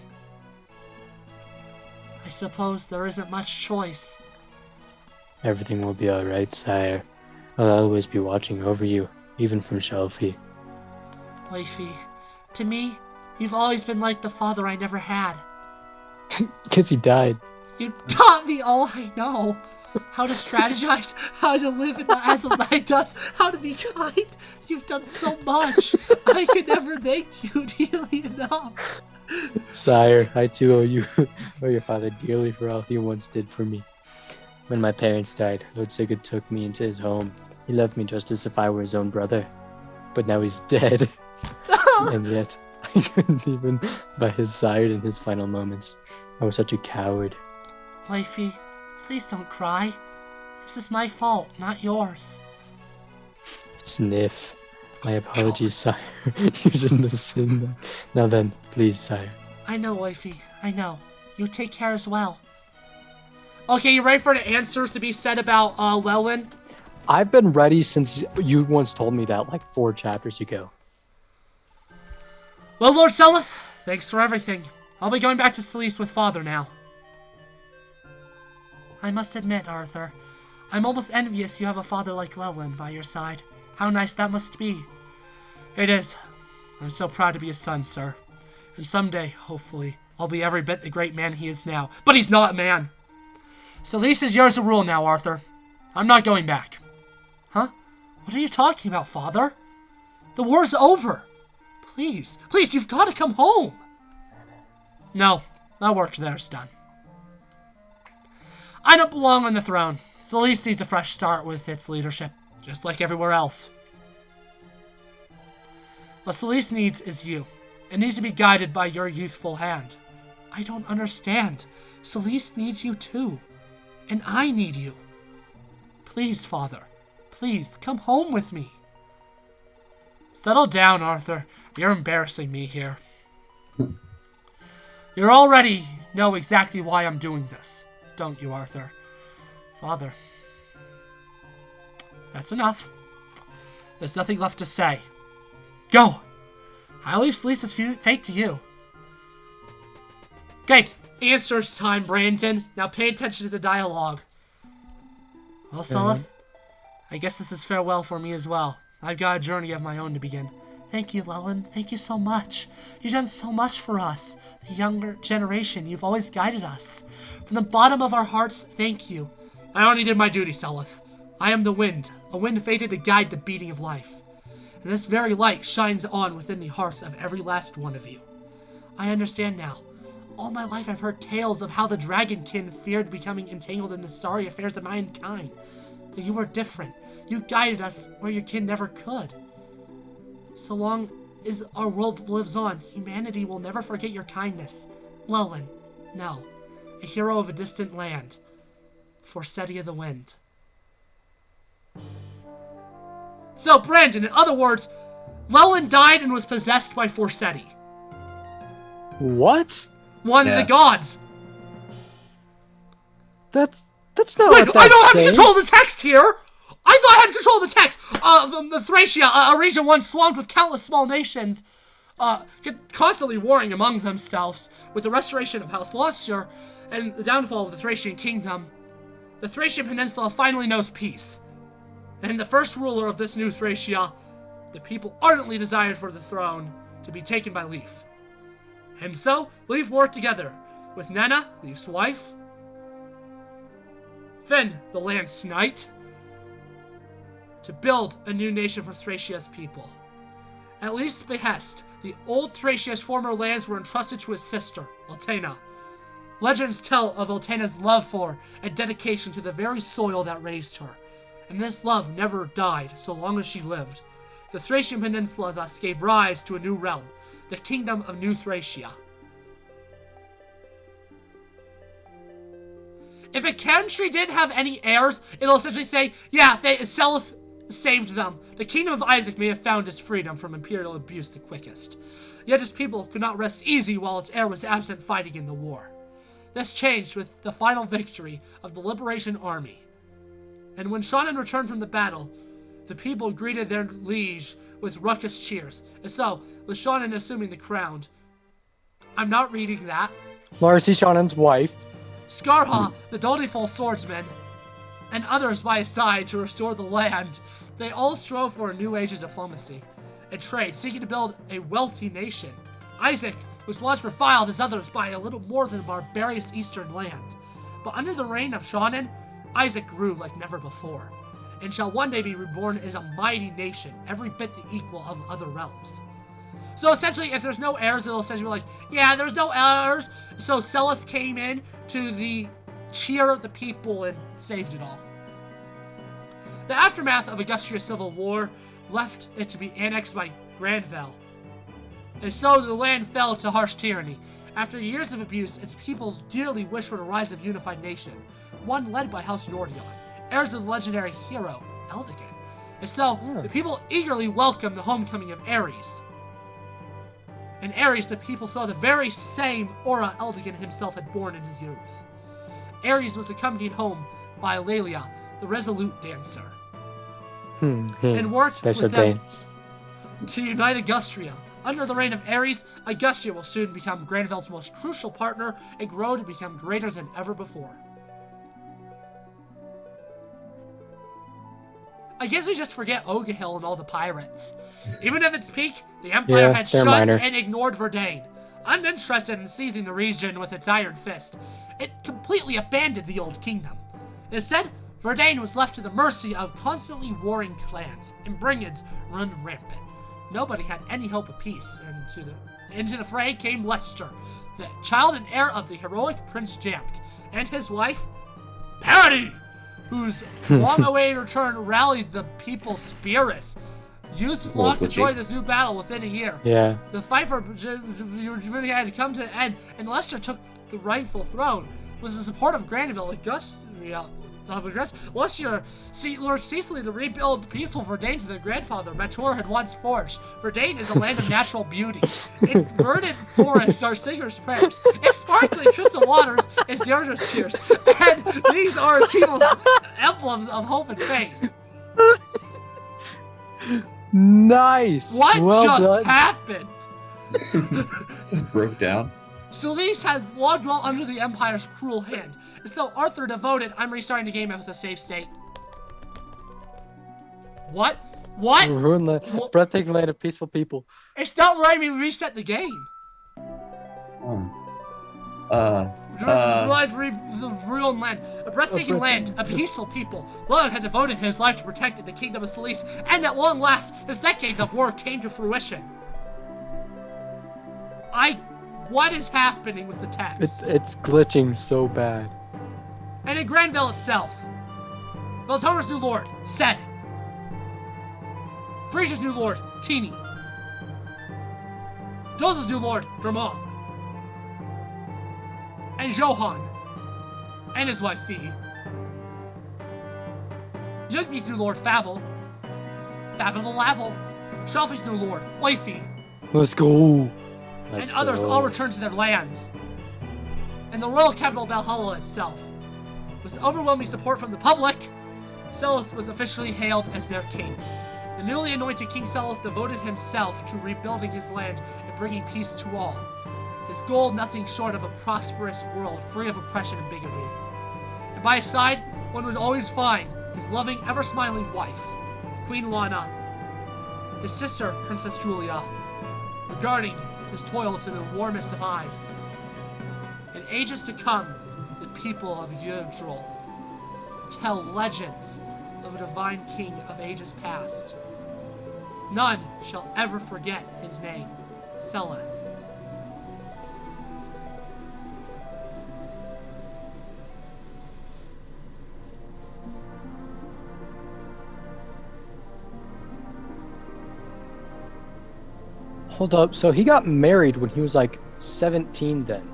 I suppose there isn't much choice. Everything will be alright, sire. I'll always be watching over you, even from Shelfie. Oify, to me, you've always been like the father I never had. 'Cause he died. You taught me all I know. How to strategize, how to live as a knight does, how to be kind. You've done so much. I can never thank you nearly enough. Sire, I too owe you, owe your father dearly for all he once did for me. When my parents died, Lord Sigurd took me into his home. He loved me just as if I were his own brother. But now he's dead. And yet, I couldn't even by his side in his final moments. I was such a coward. Wifey, please don't cry. This is my fault, not yours. Sniff. My apologies, sire. You shouldn't have said that. Now then, please, sire. I know, Wifey. I know. You take care as well. Okay, you ready for the answers to be said about Lelwyn? I've been ready since you once told me that like 4 chapters ago. Well, Lord Selith, thanks for everything. I'll be going back to Celeste with Father now. I must admit, Arthur, I'm almost envious you have a father like Lelwyn by your side. How nice that must be. It is. I'm so proud to be his son, sir. And someday, hopefully, I'll be every bit the great man he is now. But he's not a man. Celeste is yours to rule now, Arthur. I'm not going back. Huh? What are you talking about, Father? The war's over. Please, you've got to come home. No, my work there's done. I don't belong on the throne. Celeste needs a fresh start with its leadership, just like everywhere else. What Celeste needs is you. It needs to be guided by your youthful hand. I don't understand. Celeste needs you too. And I need you. Please, Father. Please, come home with me. Settle down, Arthur. You're embarrassing me here. You already know exactly why I'm doing this, don't you, Arthur? Father. That's enough. There's nothing left to say. Go! I'll leave Celise's fate to you. Okay, answers time, Brandon. Now pay attention to the dialogue. Well, Seleth, I guess this is farewell for me as well. I've got a journey of my own to begin. Thank you, Lelyn. Thank you so much. You've done so much for us. The younger generation, you've always guided us. From the bottom of our hearts, thank you. I only did my duty, Seleth. I am the wind, a wind fated to guide the beating of life. And this very light shines on within the hearts of every last one of you. I understand now. All my life I've heard tales of how the dragonkin feared becoming entangled in the sorry affairs of mankind. But you were different. You guided us where your kin never could. So long as our world lives on, humanity will never forget your kindness. Lelyn, no, a hero of a distant land. Forseti of the Wind. So, Brandon, in other words, Lelyn died and was possessed by Forseti. What? One of the gods. That's not Wait, what that's I don't have saying. control of the text here! I thought I had control of the text! Thracia, a region once swamped with countless small nations, constantly warring among themselves. With the restoration of House Luster and the downfall of the Thracian kingdom, the Thracian peninsula finally knows peace. And the first ruler of this new Thracia, the people ardently desired for the throne to be taken by Leif. And so, Leif worked together with Nenna, Leif's wife, Finn, the Lance Knight, to build a new nation for Thracia's people. At Leif's behest, the old Thracia's former lands were entrusted to his sister, Altena. Legends tell of Altena's love for and dedication to the very soil that raised her, and this love never died so long as she lived. The Thracian peninsula thus gave rise to a new realm, the Kingdom of New Thracia. If a country didn't have any heirs, it'll essentially say, yeah, Seleth saved them. The Kingdom of Isaac may have found its freedom from imperial abuse the quickest. Yet its people could not rest easy while its heir was absent fighting in the war. This changed with the final victory of the Liberation Army. And when Shannon returned from the battle, the people greeted their liege with raucous cheers. And so, with Shannon assuming the crown, I'm not reading that. Larcy Shannon's wife. Skarha, the dutiful swordsman, and others by his side to restore the land, they all strove for a new age of diplomacy and trade, seeking to build a wealthy nation. Isaac was once reviled as others by a little more than a barbarous eastern land. But under the reign of Shannon, Isaac grew like never before, and shall one day be reborn as a mighty nation, every bit the equal of other realms. So essentially, if there's no heirs, it'll essentially be like, yeah, there's no heirs, so Seleth came in to the cheer of the people and saved it all. The aftermath of Augustria's civil war left it to be annexed by Granville, and so the land fell to harsh tyranny. After years of abuse, its peoples dearly wished for the rise of a unified nation, one led by House Nordion, heirs of the legendary hero, Eldigan. And so, the people eagerly welcomed the homecoming of Ares. In Ares, the people saw the very same aura Eldigan himself had borne in his youth. Ares was accompanied home by Lelia, the resolute dancer, and worked Special with them dance. to unite Augustria. Under the reign of Ares, Augustia will soon become Granville's most crucial partner and grow to become greater than ever before. I guess we just forget Ogahill and all the pirates. Even at its peak, the Empire had they're shunned minor. and ignored Verdane. Uninterested in seizing the region with its iron fist, it completely abandoned the Old Kingdom. Instead, Verdane was left to the mercy of constantly warring clans, and brigands run rampant. nobody had any hope of peace. Into the fray came Lester, the child and heir of the heroic Prince Jamk, and his wife, Patty, whose long-awaited return rallied the people's spirits. Youths flocked to join this new battle within a year. Yeah. The fight for really had to come to an end, and Lester took the rightful throne. With the support of Grandville, Lester lured Cecily to rebuild peaceful Verdane to the grandfather Mator had once forged. Verdane is a land of natural beauty. Its verdant forests are singers' prayers. Its sparkling crystal waters is Deirdre's tears. And these are people's emblems of hope and faith. Nice. What well just done. happened? Just broke down. Solis has long dwelt under the Empire's cruel hand. And so Arthur devoted, I'm restarting the game with a save state. What? What? Ruin the breathtaking land of peaceful people. It's not letting me reset the game. The ruined land, a breathtaking land, a peaceful people. Lord had devoted his life to protecting the kingdom of Solis, and at long last, his decades of work came to fruition. What is happening with the text? It's glitching so bad. And in Granville itself, Veltoner's new lord, Sed. Frisia's new lord, Teeny. Doz's new lord, Dramont. And Johan. And his wife, Fee. Yugby's new lord, Favel. Favel the Lavel. Shelfie's new lord, Oifi. Let's go. And others all return to their lands. And the royal capital Valhalla itself. With overwhelming support from the public, Seleth was officially hailed as their king. The newly anointed King Seleth devoted himself to rebuilding his land and bringing peace to all. His goal, nothing short of a prosperous world free of oppression and bigotry. And by his side, one would always find his loving, ever-smiling wife, Queen Lana, his sister, Princess Julia, regarding his toil to the warmest of eyes. In ages to come, the people of Yggdrasil tell legends of a divine king of ages past. None shall ever forget his name, Seleth. Hold up, so he got married when he was like 17 then.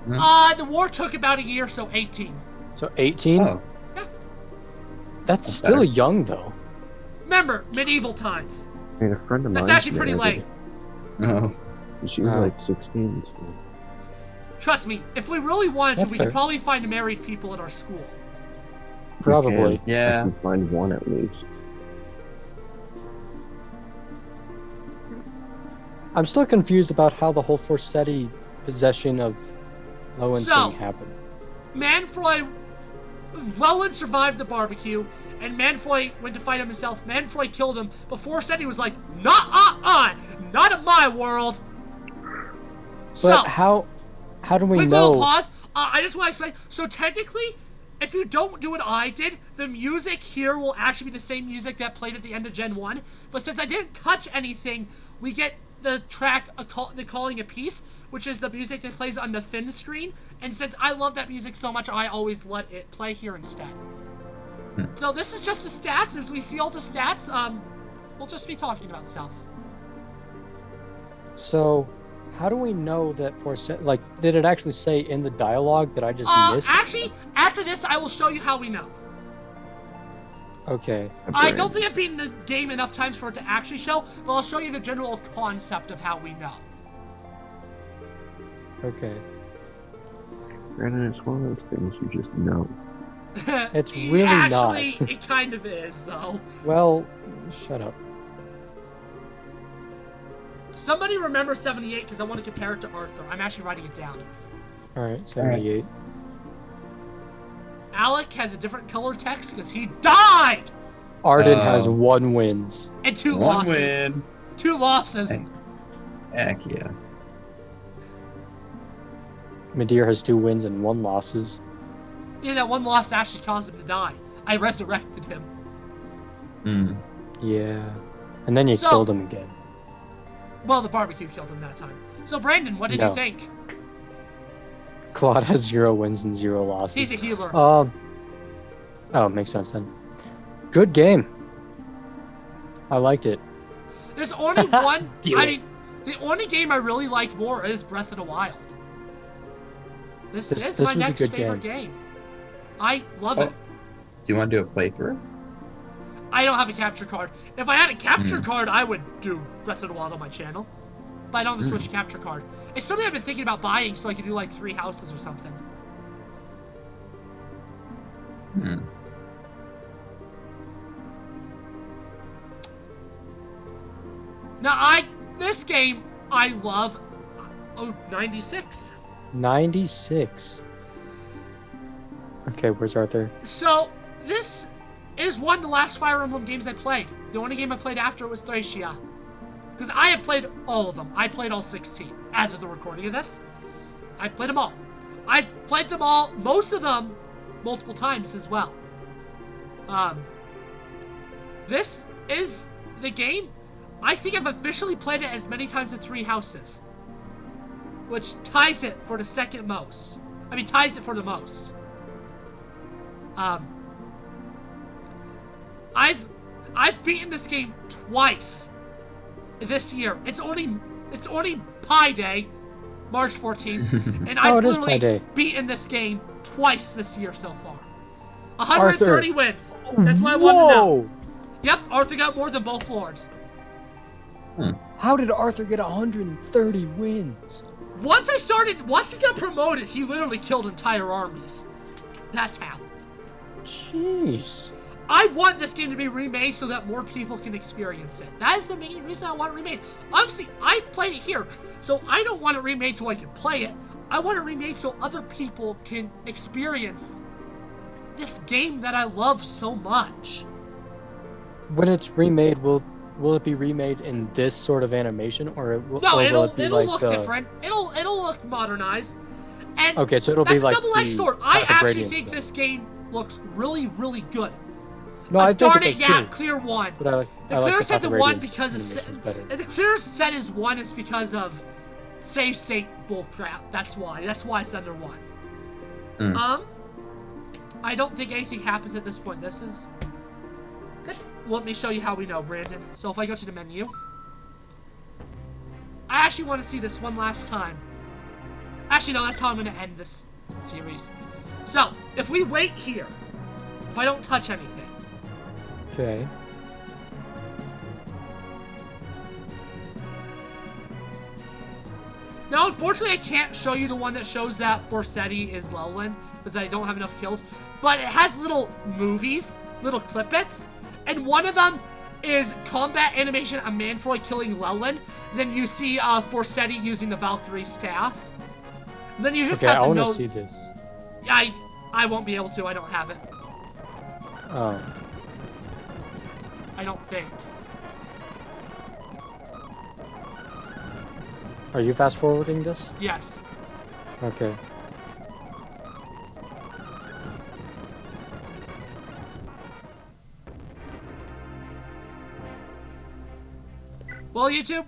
The war took about a year, so 18. So 18? Oh. Yeah. That's still better. young though. Remember, medieval times. I mean, a friend of mine. That's actually pretty late. No. She was like 16. So. Trust me, if we really wanted to, That's we fair. could probably find married people at our school. Probably. I Yeah. can find one at least. I'm still confused about how the whole Forseti possession of Lowen So- thing happened. Manfroy, Roland survived the barbecue, and Manfroy went to fight him himself. Manfroy killed him before Seti was like, not in my world. So, But how do we quick know? little pause. I just want to explain. So technically, if you don't do what I did, the music here will actually be the same music that played at the end of Gen 1. But since I didn't touch anything, we get the track, the Calling a Piece, which is the music that plays on the Finn screen. And since I love that music so much, I always let it play here instead. So this is just the stats. As we see all the stats, we'll just be talking about stuff. So, how do we know that Forseti, like, did it actually say in the dialogue that I just missed? Actually, after this, I will show you how we know. Okay. I don't think I've beaten the game enough times for it to actually show, but I'll show you the general concept of how we know. Okay. Granted, it's one of those things you just know. It's really actually, not. it kind of is, though. Well, shut up. Somebody remember 78, because I want to compare it to Arthur. I'm actually writing it down. Alright, 78. Alec has a different color text, because he died! Arden Oh. has 1 wins. And 2 One losses. win. 2 losses. Hey. Heck yeah. Madeir has 2 wins and 1 losses. Yeah, that 1 loss actually caused him to die. I resurrected him. Hmm. Yeah. And then you So- killed him again. Well, the barbecue killed him that time. So, Brandon, what did No. you think? Claude has 0 wins and 0 losses. He's a healer. Oh, makes sense then. Good game. I liked it. There's only one. Do I it. mean, the only game I really like more is Breath of the Wild. This is This my was a next good favorite game. I love it. Do you want to do a playthrough? I don't have a capture card. If I had a capture card, I would do Breath of the Wild on my channel. But I don't have a Switch capture card. It's something I've been thinking about buying so I could do like 3 houses or something. Now, this game, I love. Oh, 96. 96. Okay, where's Arthur? So, this is one of the last Fire Emblem games I played. The only game I played after it was Thracia. Because I have played all of them. I played all 16 as of the recording of this. I've played them all. I've played them all, most of them, multiple times as well. This is the game. I think I've officially played it as many times as 3 houses. Which ties it for the second most. I mean, ties it for the most. I've beaten this game twice this year. It's only Pi Day, March 14th, and I've it is Pi literally Day. beaten this game twice this year so far. 130 Arthur. wins. That's what I wanted to know. Whoa! Yep, Arthur got more than both lords. How did Arthur get 130 wins? Once he got promoted, he literally killed entire armies. That's how. Jeez. I want this game to be remade so that more people can experience it. That is the main reason I want it remade. Obviously, I've played it here, so I don't want it remade so I can play it. I want it remade so other people can experience this game that I love so much. When it's remade, will it be remade in this sort of animation, or No, will it'll it be like look the... different. It'll look modernized. And Okay, so it'll be that's like a double-edged the sword. I Path of actually Radiance think stuff. this game looks really, really good. No, I think Darn it it, does yeah, too. clear one. But I The like clear the set Path to of 1 Radiance because animations better. the clear set is 1 is because of save state bullcrap. That's why. That's why it's under 1. I don't think anything happens at this point. This is good. Let me show you how we know, Brandon. So if I go to the menu, I actually want to see this one last time. Actually, no, that's how I'm going to end this series. So if we wait here, if I don't touch anything. Okay. Now, unfortunately, I can't show you the one that shows that Forsetti is Lowland, because I don't have enough kills. But it has little movies, little clippets, and one of them is combat animation of Manfroy killing Lowland. Then you see Forsetti using the Valkyrie staff. Then you just Okay, I have to want know... to see this. I won't be able to. I don't have it. Oh. I don't think. Are you fast forwarding this? Yes. Okay. Well, YouTube.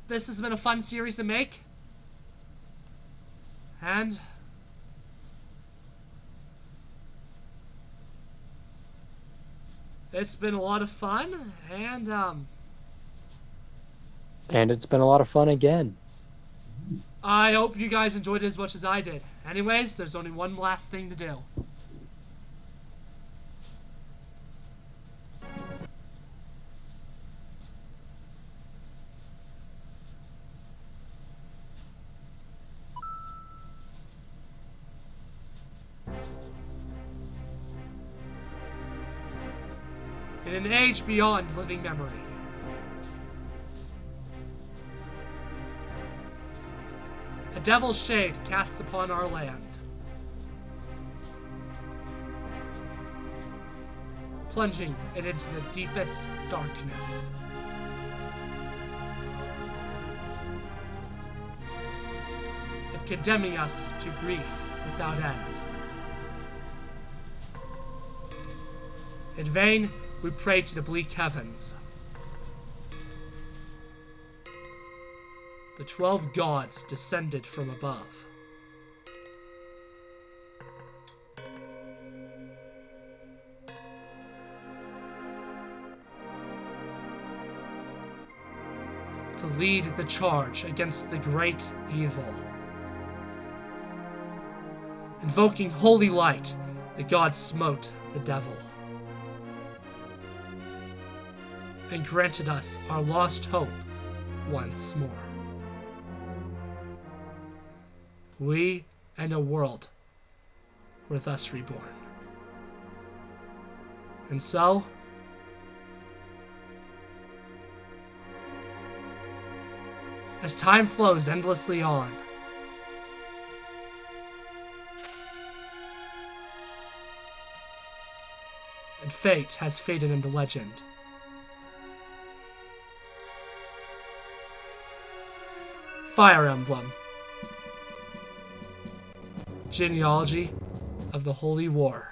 This has been a fun series to make. And it's been a lot of fun, and And it's been a lot of fun again. I hope you guys enjoyed it as much as I did. Anyways, there's only one last thing to do. In an age beyond living memory. A devil's shade cast upon our land. Plunging it into the deepest darkness. And condemning us to grief without end. In vain, we pray to the bleak heavens. The 12 gods descended from above. To lead the charge against the great evil. Invoking holy light, the gods smote the devil. And granted us our lost hope once more. We and a world were thus reborn. And so, as time flows endlessly on, and fate has faded into legend, Fire Emblem, Genealogy of the Holy War.